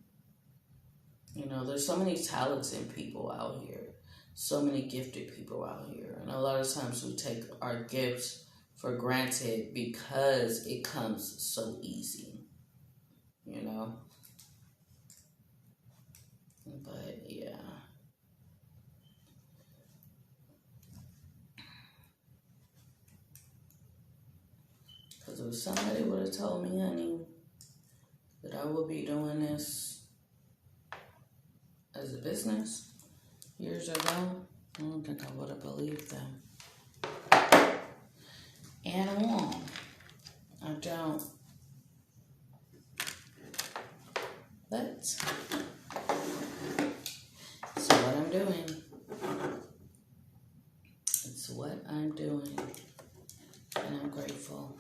Speaker 1: There's so many talented people out here, so many gifted people out here. And a lot of times we take our gifts for granted because it comes so easy, But yeah. Because if somebody would have told me, honey, that I would be doing this as a business years ago, I don't think I would have believed them. And I won't. I don't. But it's what I'm doing. It's what I'm doing. And I'm grateful.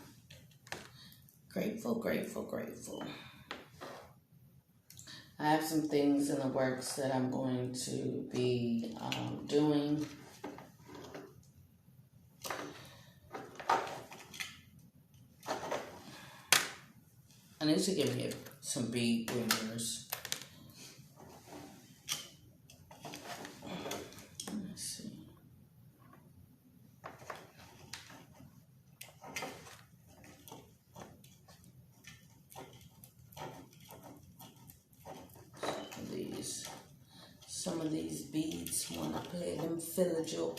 Speaker 1: Grateful, grateful, grateful. I have some things in the works that I'm going to be doing. I need to give me some bead ringers. Let's see. Some of these beads, want to play them fillage up,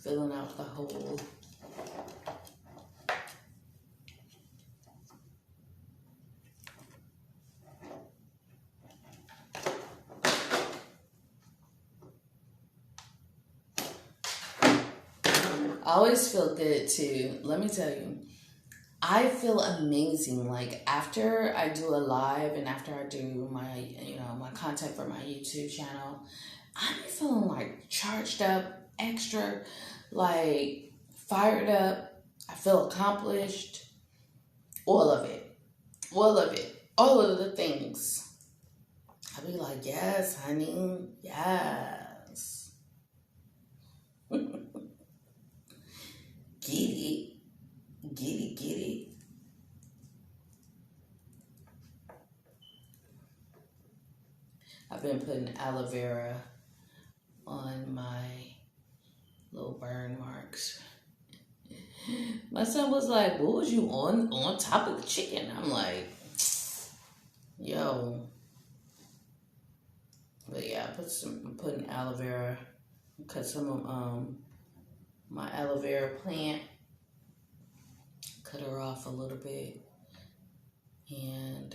Speaker 1: filling out the hole. I always feel good too. Let me tell you, I feel amazing. Like, after I do a live and after I do my, my content for my YouTube channel, I be feeling like charged up, extra, like fired up. I feel accomplished. All of it. All of it. All of the things. I be like, yes, honey. Yes. Get it. Get it, get it. I've been putting aloe vera on my little burn marks. My son was like, what was you on top of the chicken? I'm like, yo. But yeah, I'm putting aloe vera. Cut some of my aloe vera plant. Cut her off a little bit. And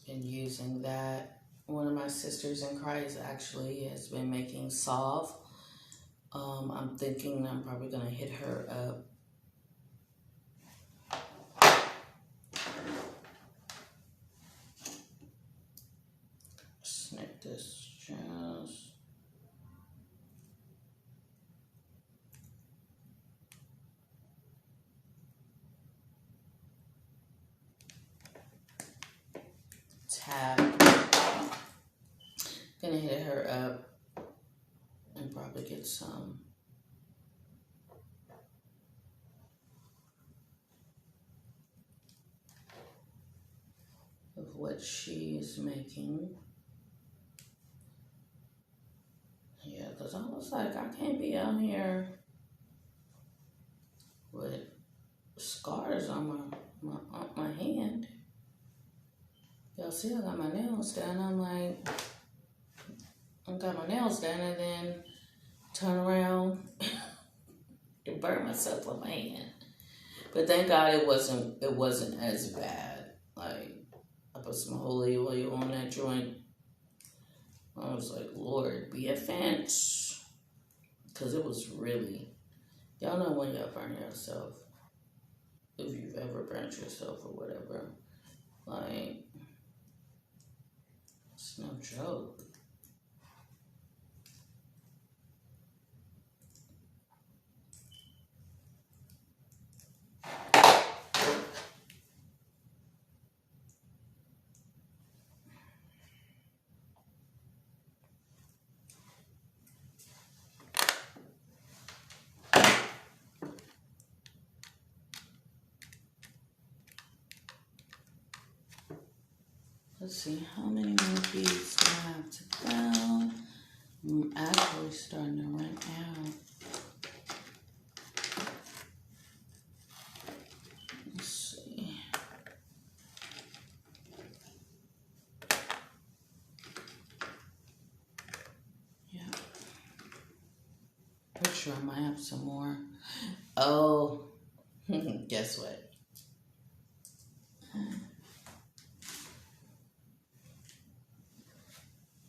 Speaker 1: been using that. One of my sisters in Christ actually has been making salve I'm thinking I'm probably gonna hit her up. Snip this just. Tap. Gonna hit her up and probably get some of what she is making. Yeah, because I was like, I can't be out here with scars on my hand. Y'all see, I got my nails done. I'm like, I got my nails done, and then turn around and burn myself on my hand. But thank God it wasn't as bad. Like, I put some holy oil on that joint. I was like, Lord, be a fence. Because it was really, y'all know when y'all burn yourself. If you've ever burnt yourself or whatever. Like, it's no joke. Let's see, how many more beads do I have to go? I'm actually starting to run out. Let's see. Yeah. Pretty sure I might have some more. Oh, guess what?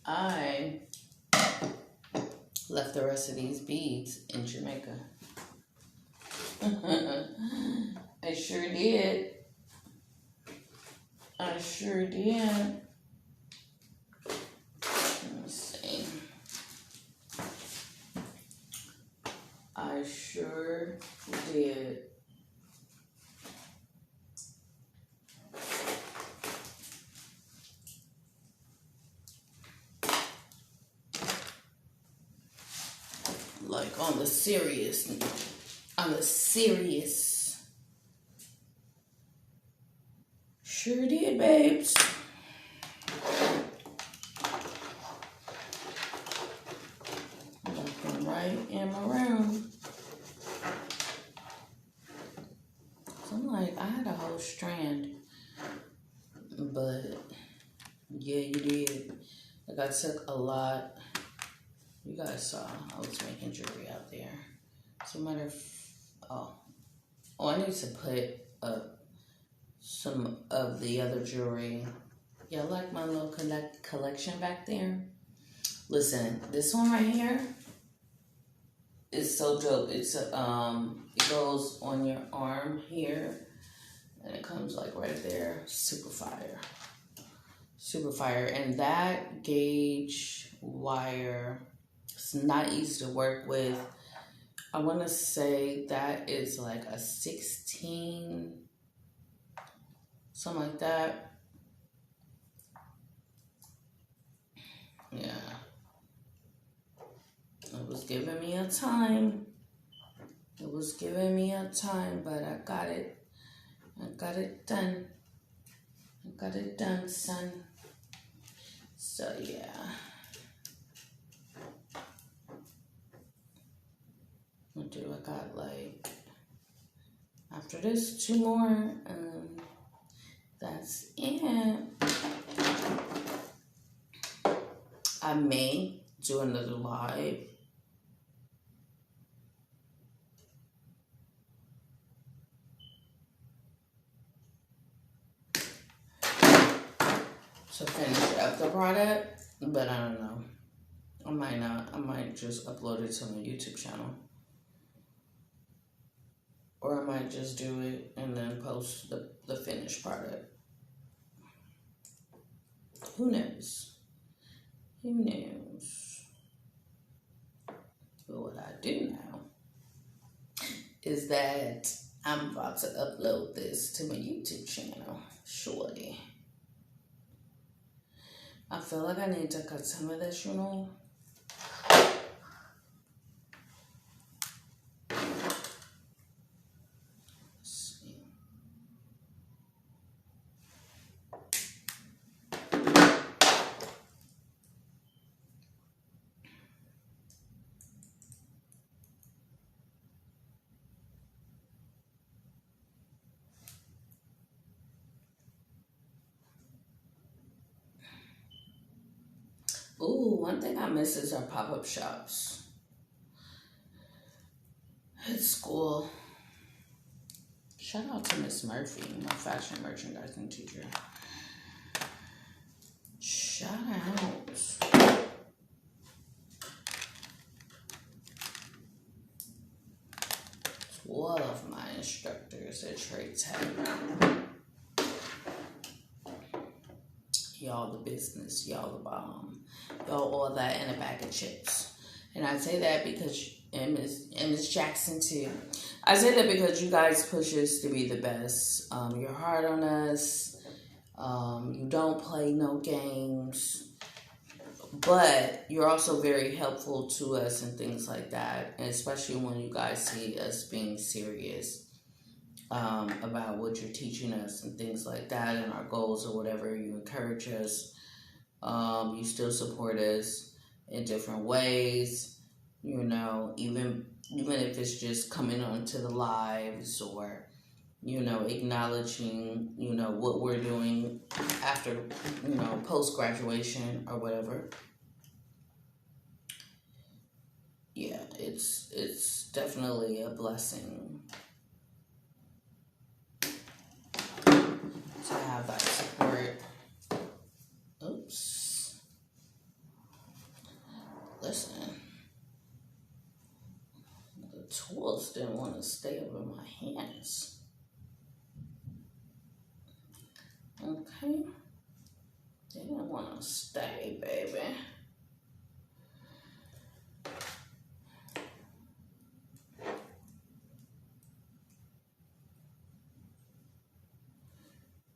Speaker 1: I left the rest of these beads in Jamaica. I sure did. I sure did. Let me see. I sure did. Like on the serious. Sure did, babes. Looking right in my room. So I'm like, I had a whole strand. But yeah, you did. Like I took a lot. You guys saw I was making jewelry out there. So matter of, I need to put up some of the other jewelry. Yeah, like my little collection back there. Listen, this one right here is so dope. It's it goes on your arm here, and it comes like right there. Super fire, and that gauge wire. It's not easy to work with. I want to say that is like a 16, something like that. Yeah. It was giving me a time. But I got it. Done. I got it done, son. So, yeah. What do I got? Like, after this, 2 more. That's it. I may do another live. To finish up the product, but I don't know. I might not. I might just upload it to my YouTube channel. Or I might just do it and then post the finished product. Who knows? Who knows? But what I do know is that I'm about to upload this to my YouTube channel shortly. I feel like I need to cut some of this, you know. Ooh, one thing I miss is our pop-up shops at school. Shout out to Miss Murphy, my fashion merchandising teacher. Shout out. It's one of my instructors at Trade Tech. Y'all the business, y'all the bomb. Y'all all that in a bag of chips. And I say that because, and Miss Jackson too. I say that because you guys push us to be the best. You're hard on us. You don't play no games. But you're also very helpful to us and things like that. And especially when you guys see us being serious about what you're teaching us and things like that and our goals or whatever. You encourage us. You still support us in different ways. You know, even if it's just coming onto the lives or, you know, acknowledging, you know, what we're doing after, you know, post-graduation or whatever. Yeah, it's definitely a blessing to have that support. Oops. Listen. The tools didn't want to stay over my hands. Okay. They didn't want to stay, baby.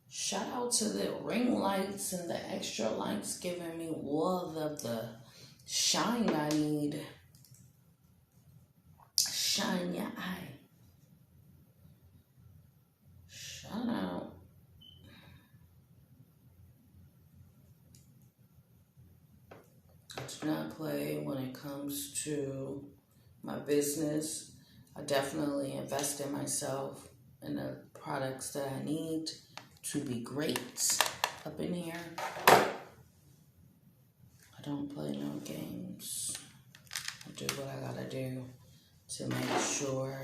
Speaker 1: Shout out to the ring lights and the extra lights giving me all of the shine I need. Shine your eye. Shout out. I do not play when it comes to my business. I definitely invest in myself and the products that I need to be great up in here. I don't play no games. I do what I gotta do to make sure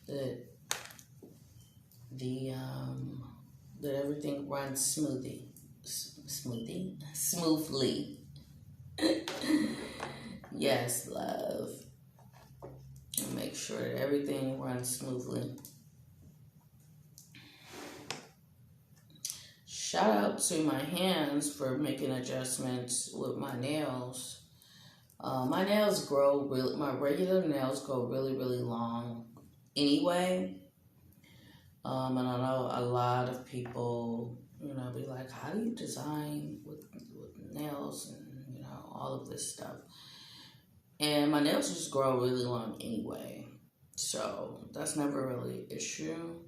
Speaker 1: that that everything runs smoothly. Yes, love. And make sure that everything runs smoothly. Shout out to my hands for making adjustments with my nails. My nails grow my regular nails grow really, really long anyway. And I know a lot of people, you know, be like, how do you design with nails and, you know, all of this stuff? And my nails just grow really long anyway. So that's never really an issue.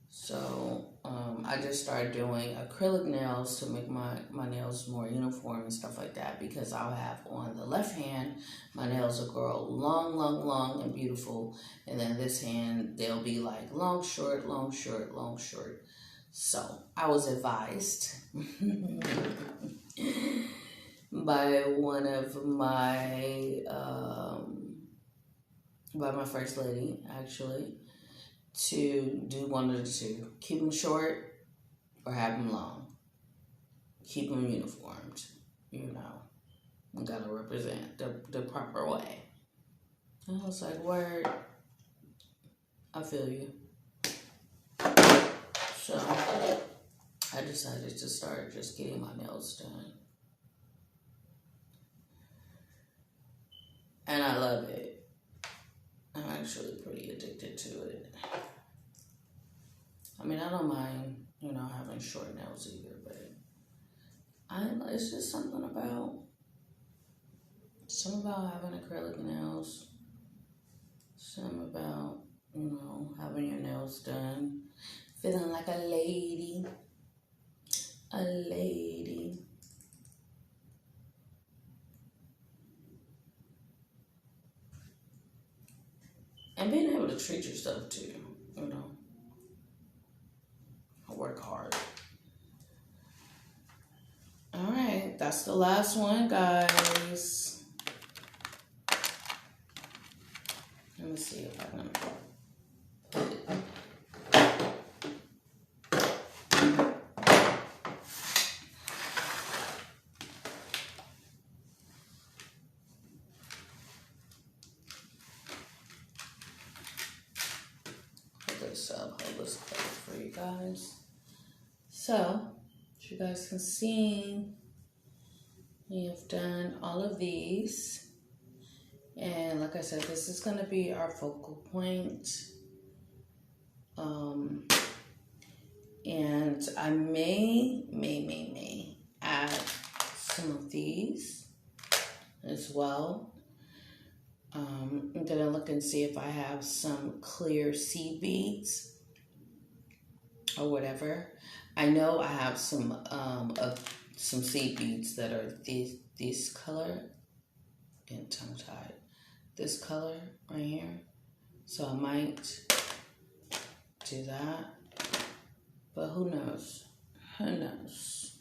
Speaker 1: So I just started doing acrylic nails to make my nails more uniform and stuff like that, because I'll have on the left hand, my nails will grow long, long, long and beautiful. And then this hand, they'll be like long, short, long, short, long, short. So I was advised by one of my, by my first lady, actually, to do one of the two. Keep them short or have them long. keep them uniformed. You know, we gotta represent the proper way. And I was like, word, I feel you. So I decided to start just getting my nails done. And I love it. I'm actually pretty addicted to it. I mean, I don't mind, having short nails either, but it's just something about having acrylic nails. Something about, having your nails done. Feeling like a lady. A lady. And being able to treat yourself too, I work hard. All right, that's the last one, guys. Let me see if I can put it. Hold this cover for you guys. So, as you guys can see, we have done all of these. And like I said, this is going to be our focal point. And I may add some of these as well. I'm going to look and see if I have some clear seed beads or whatever. I know I have some seed beads that are this color and tongue-tied. This color right here. So I might do that. But who knows? Who knows?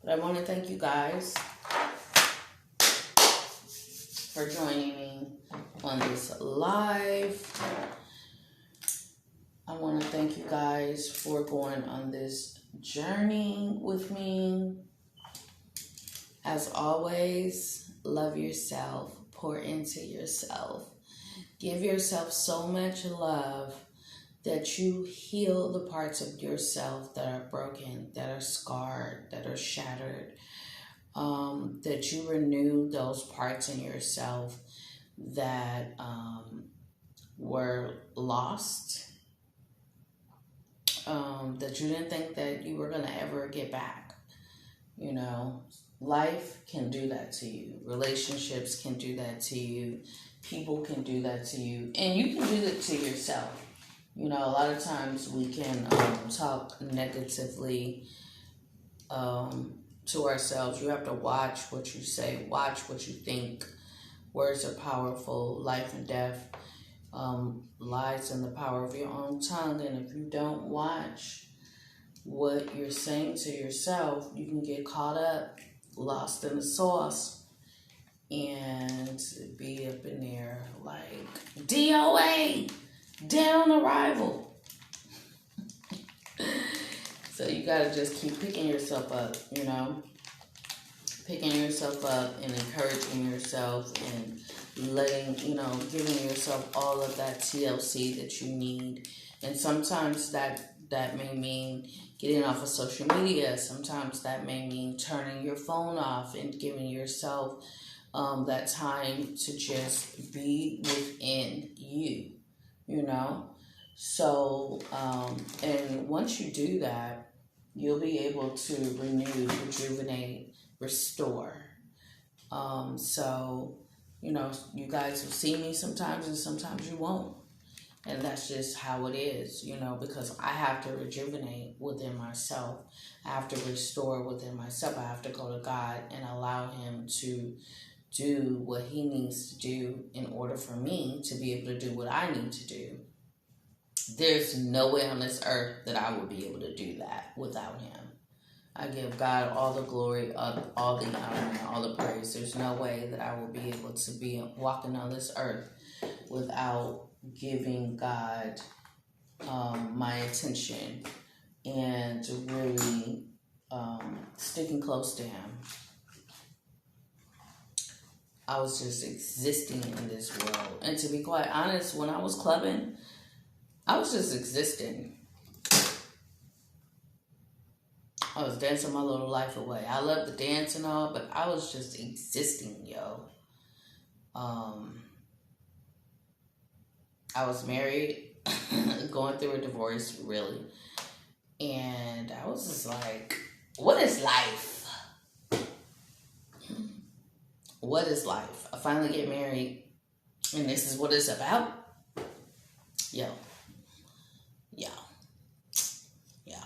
Speaker 1: But I want to thank you guys for joining me on this live. I want to thank you guys for going on this journey with me. As always, love yourself. Pour into yourself. Give yourself so much love that you heal the parts of yourself that are broken, that are scarred, that are shattered. That you renew those parts in yourself that were lost, that you didn't think that you were going to ever get back. Life can do that to you. Relationships can do that to you. People can do that to you. And you can do it to yourself. A lot of times we can talk negatively to ourselves. You have to watch what you say, watch what you think. Words are powerful. Life and death lies in the power of your own tongue. And if you don't watch what you're saying to yourself, you can get caught up, lost in the sauce, and be up in there like DOA, dead on arrival. So you gotta just keep picking yourself up, picking yourself up and encouraging yourself and giving yourself all of that TLC that you need. And sometimes that may mean getting off of social media. Sometimes that may mean turning your phone off and giving yourself that time to just be within you, So, and once you do that, you'll be able to renew, rejuvenate, restore. So, you guys will see me sometimes and sometimes you won't. And that's just how it is, because I have to rejuvenate within myself. I have to restore within myself. I have to go to God and allow Him to do what He needs to do in order for me to be able to do what I need to do. There's no way on this earth that I would be able to do that without Him. I give God all the glory, all the honor, and all the praise. There's no way that I will be able to be walking on this earth without giving God my attention and really sticking close to him. I was just existing in this world. And to be quite honest, when I was clubbing, I was just existing. I was dancing my little life away. I love the dance and all, but I was just existing, yo. I was married, going through a divorce, really. And I was just like, what is life? What is life? I finally get married, and this is what it's about? Yo. Yo. Yo.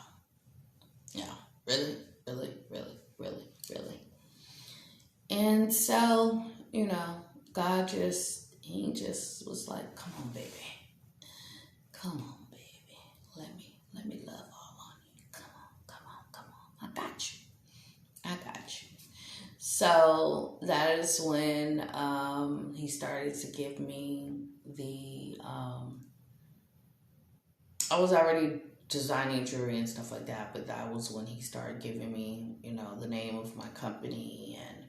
Speaker 1: Yo. Really? Really? Really? Really? Really? And so, God he just was like, come on, baby. Come on, baby. Let me love all on you. Come on. I got you. So that is when he started to give me I was already designing jewelry and stuff like that, but that was when he started giving me, the name of my company and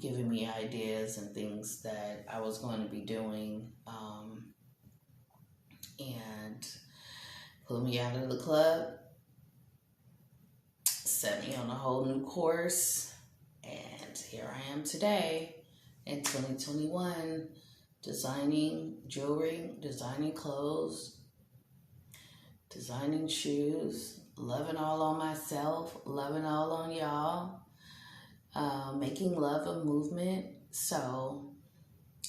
Speaker 1: giving me ideas and things that I was going to be doing, and put me out of the club, set me on a whole new course, and here I am today in 2021, designing jewelry, designing clothes, designing shoes, loving all on myself, loving all on y'all, making love a movement. So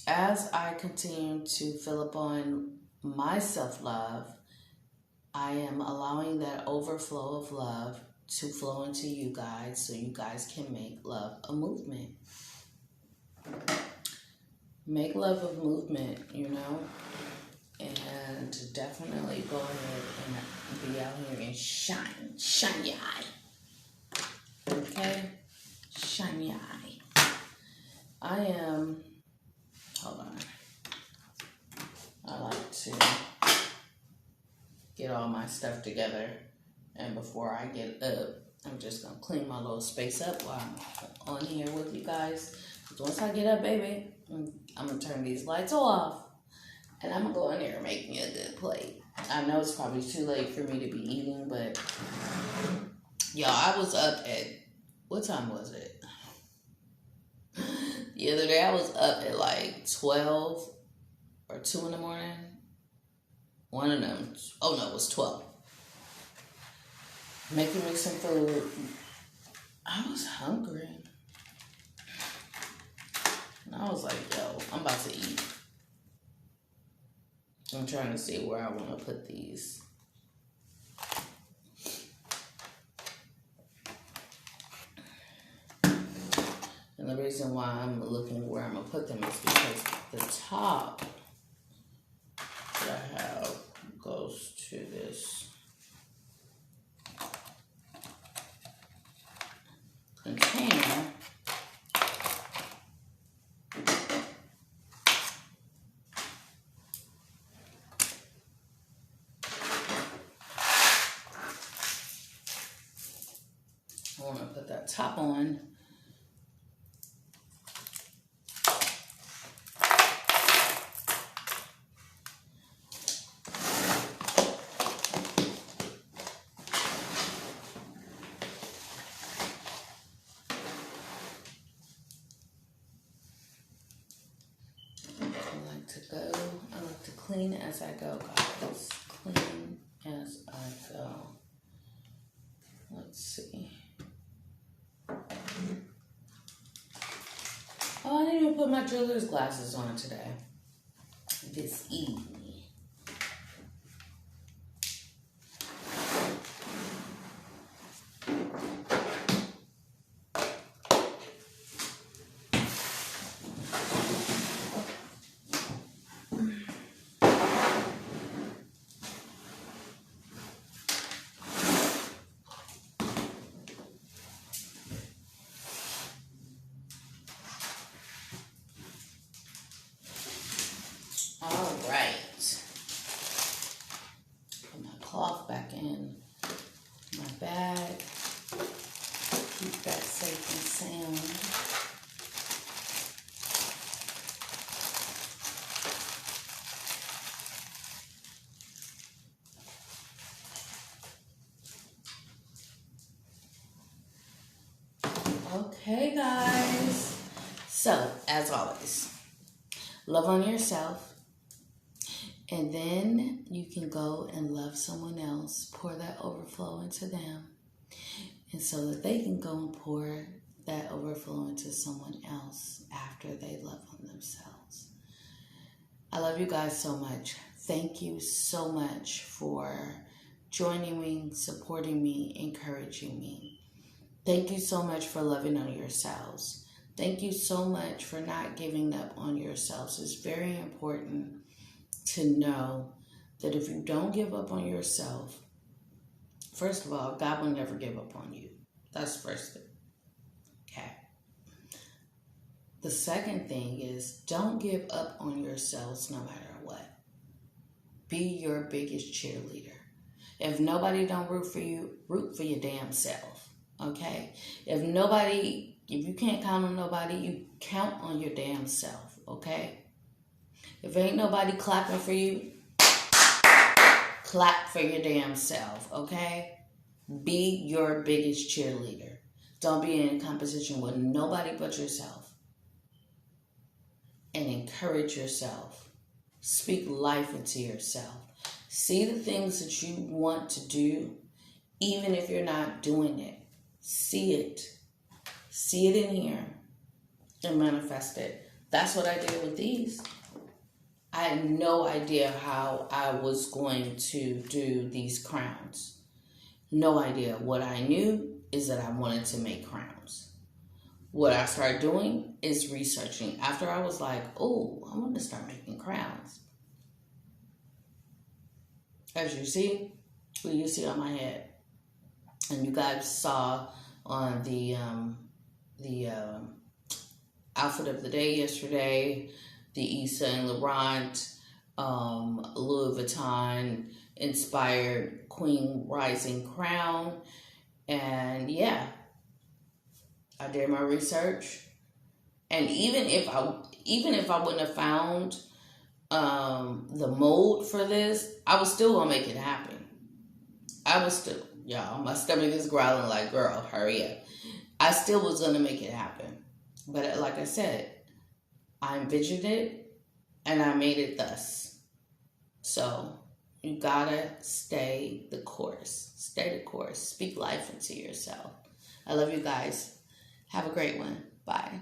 Speaker 1: as I continue to fill up on my self-love, I am allowing that overflow of love to flow into you guys so you guys can make love a movement. Make love a movement, and definitely go ahead and be out here and shine your eye. Okay? Shine your eye. Hold on. I like to get all my stuff together, and before I get up, I'm just going to clean my little space up while I'm on here with you guys. Because once I get up, baby, I'm going to turn these lights off, and I'm going to go in there and make me a good plate. I know it's probably too late for me to be eating, but y'all, I was up at, what time was it? The other day I was up at like 12 or 2 in the morning. One of them, oh no, it was 12. Making me some food. I was hungry. And I was like, yo, I'm about to eat. I'm trying to see where I want to put these. And the reason why I'm looking where I'm going to put them is because the top that I have goes to this container. I want to put that top on. I like to clean as I go, guys. Clean as I go. Let's see. Oh, I didn't even put my jeweler's glasses on today. This evening. All right. Okay, guys. So, as always, love on yourself, and then you can go and love someone else. Pour that overflow into them, and so that they can go and pour that overflow into someone else after they love on themselves. I love you guys so much. Thank you so much for joining me, supporting me, encouraging me. Thank you so much for loving on yourselves. Thank you so much for not giving up on yourselves. It's very important to know that if you don't give up on yourself, first of all, God will never give up on you. That's the first thing. Okay. The second thing is don't give up on yourselves no matter what. Be your biggest cheerleader. If nobody don't root for you, root for your damn self. Okay? If you can't count on nobody, you count on your damn self. Okay? If ain't nobody clapping for you, clap for your damn self. Okay? Be your biggest cheerleader. Don't be in competition with nobody but yourself. And encourage yourself. Speak life into yourself. See the things that you want to do, even if you're not doing it. See it. See it in here and manifest it. That's what I did with these. I had no idea how I was going to do these crowns. No idea. What I knew is that I wanted to make crowns. What I started doing is researching. After I was like, oh, I want to start making crowns. As you see, what you see on my head. And you guys saw on the outfit of the day yesterday, the Yves Saint Laurent, Louis Vuitton inspired Queen Rising crown. And yeah, I did my research. And even if I wouldn't have found the mold for this, I was still gonna make it happen. Y'all, my stomach is growling like, girl, hurry up. I still was gonna make it happen. But like I said, I envisioned it and I made it thus. So you gotta stay the course. Stay the course. Speak life into yourself. I love you guys. Have a great one. Bye.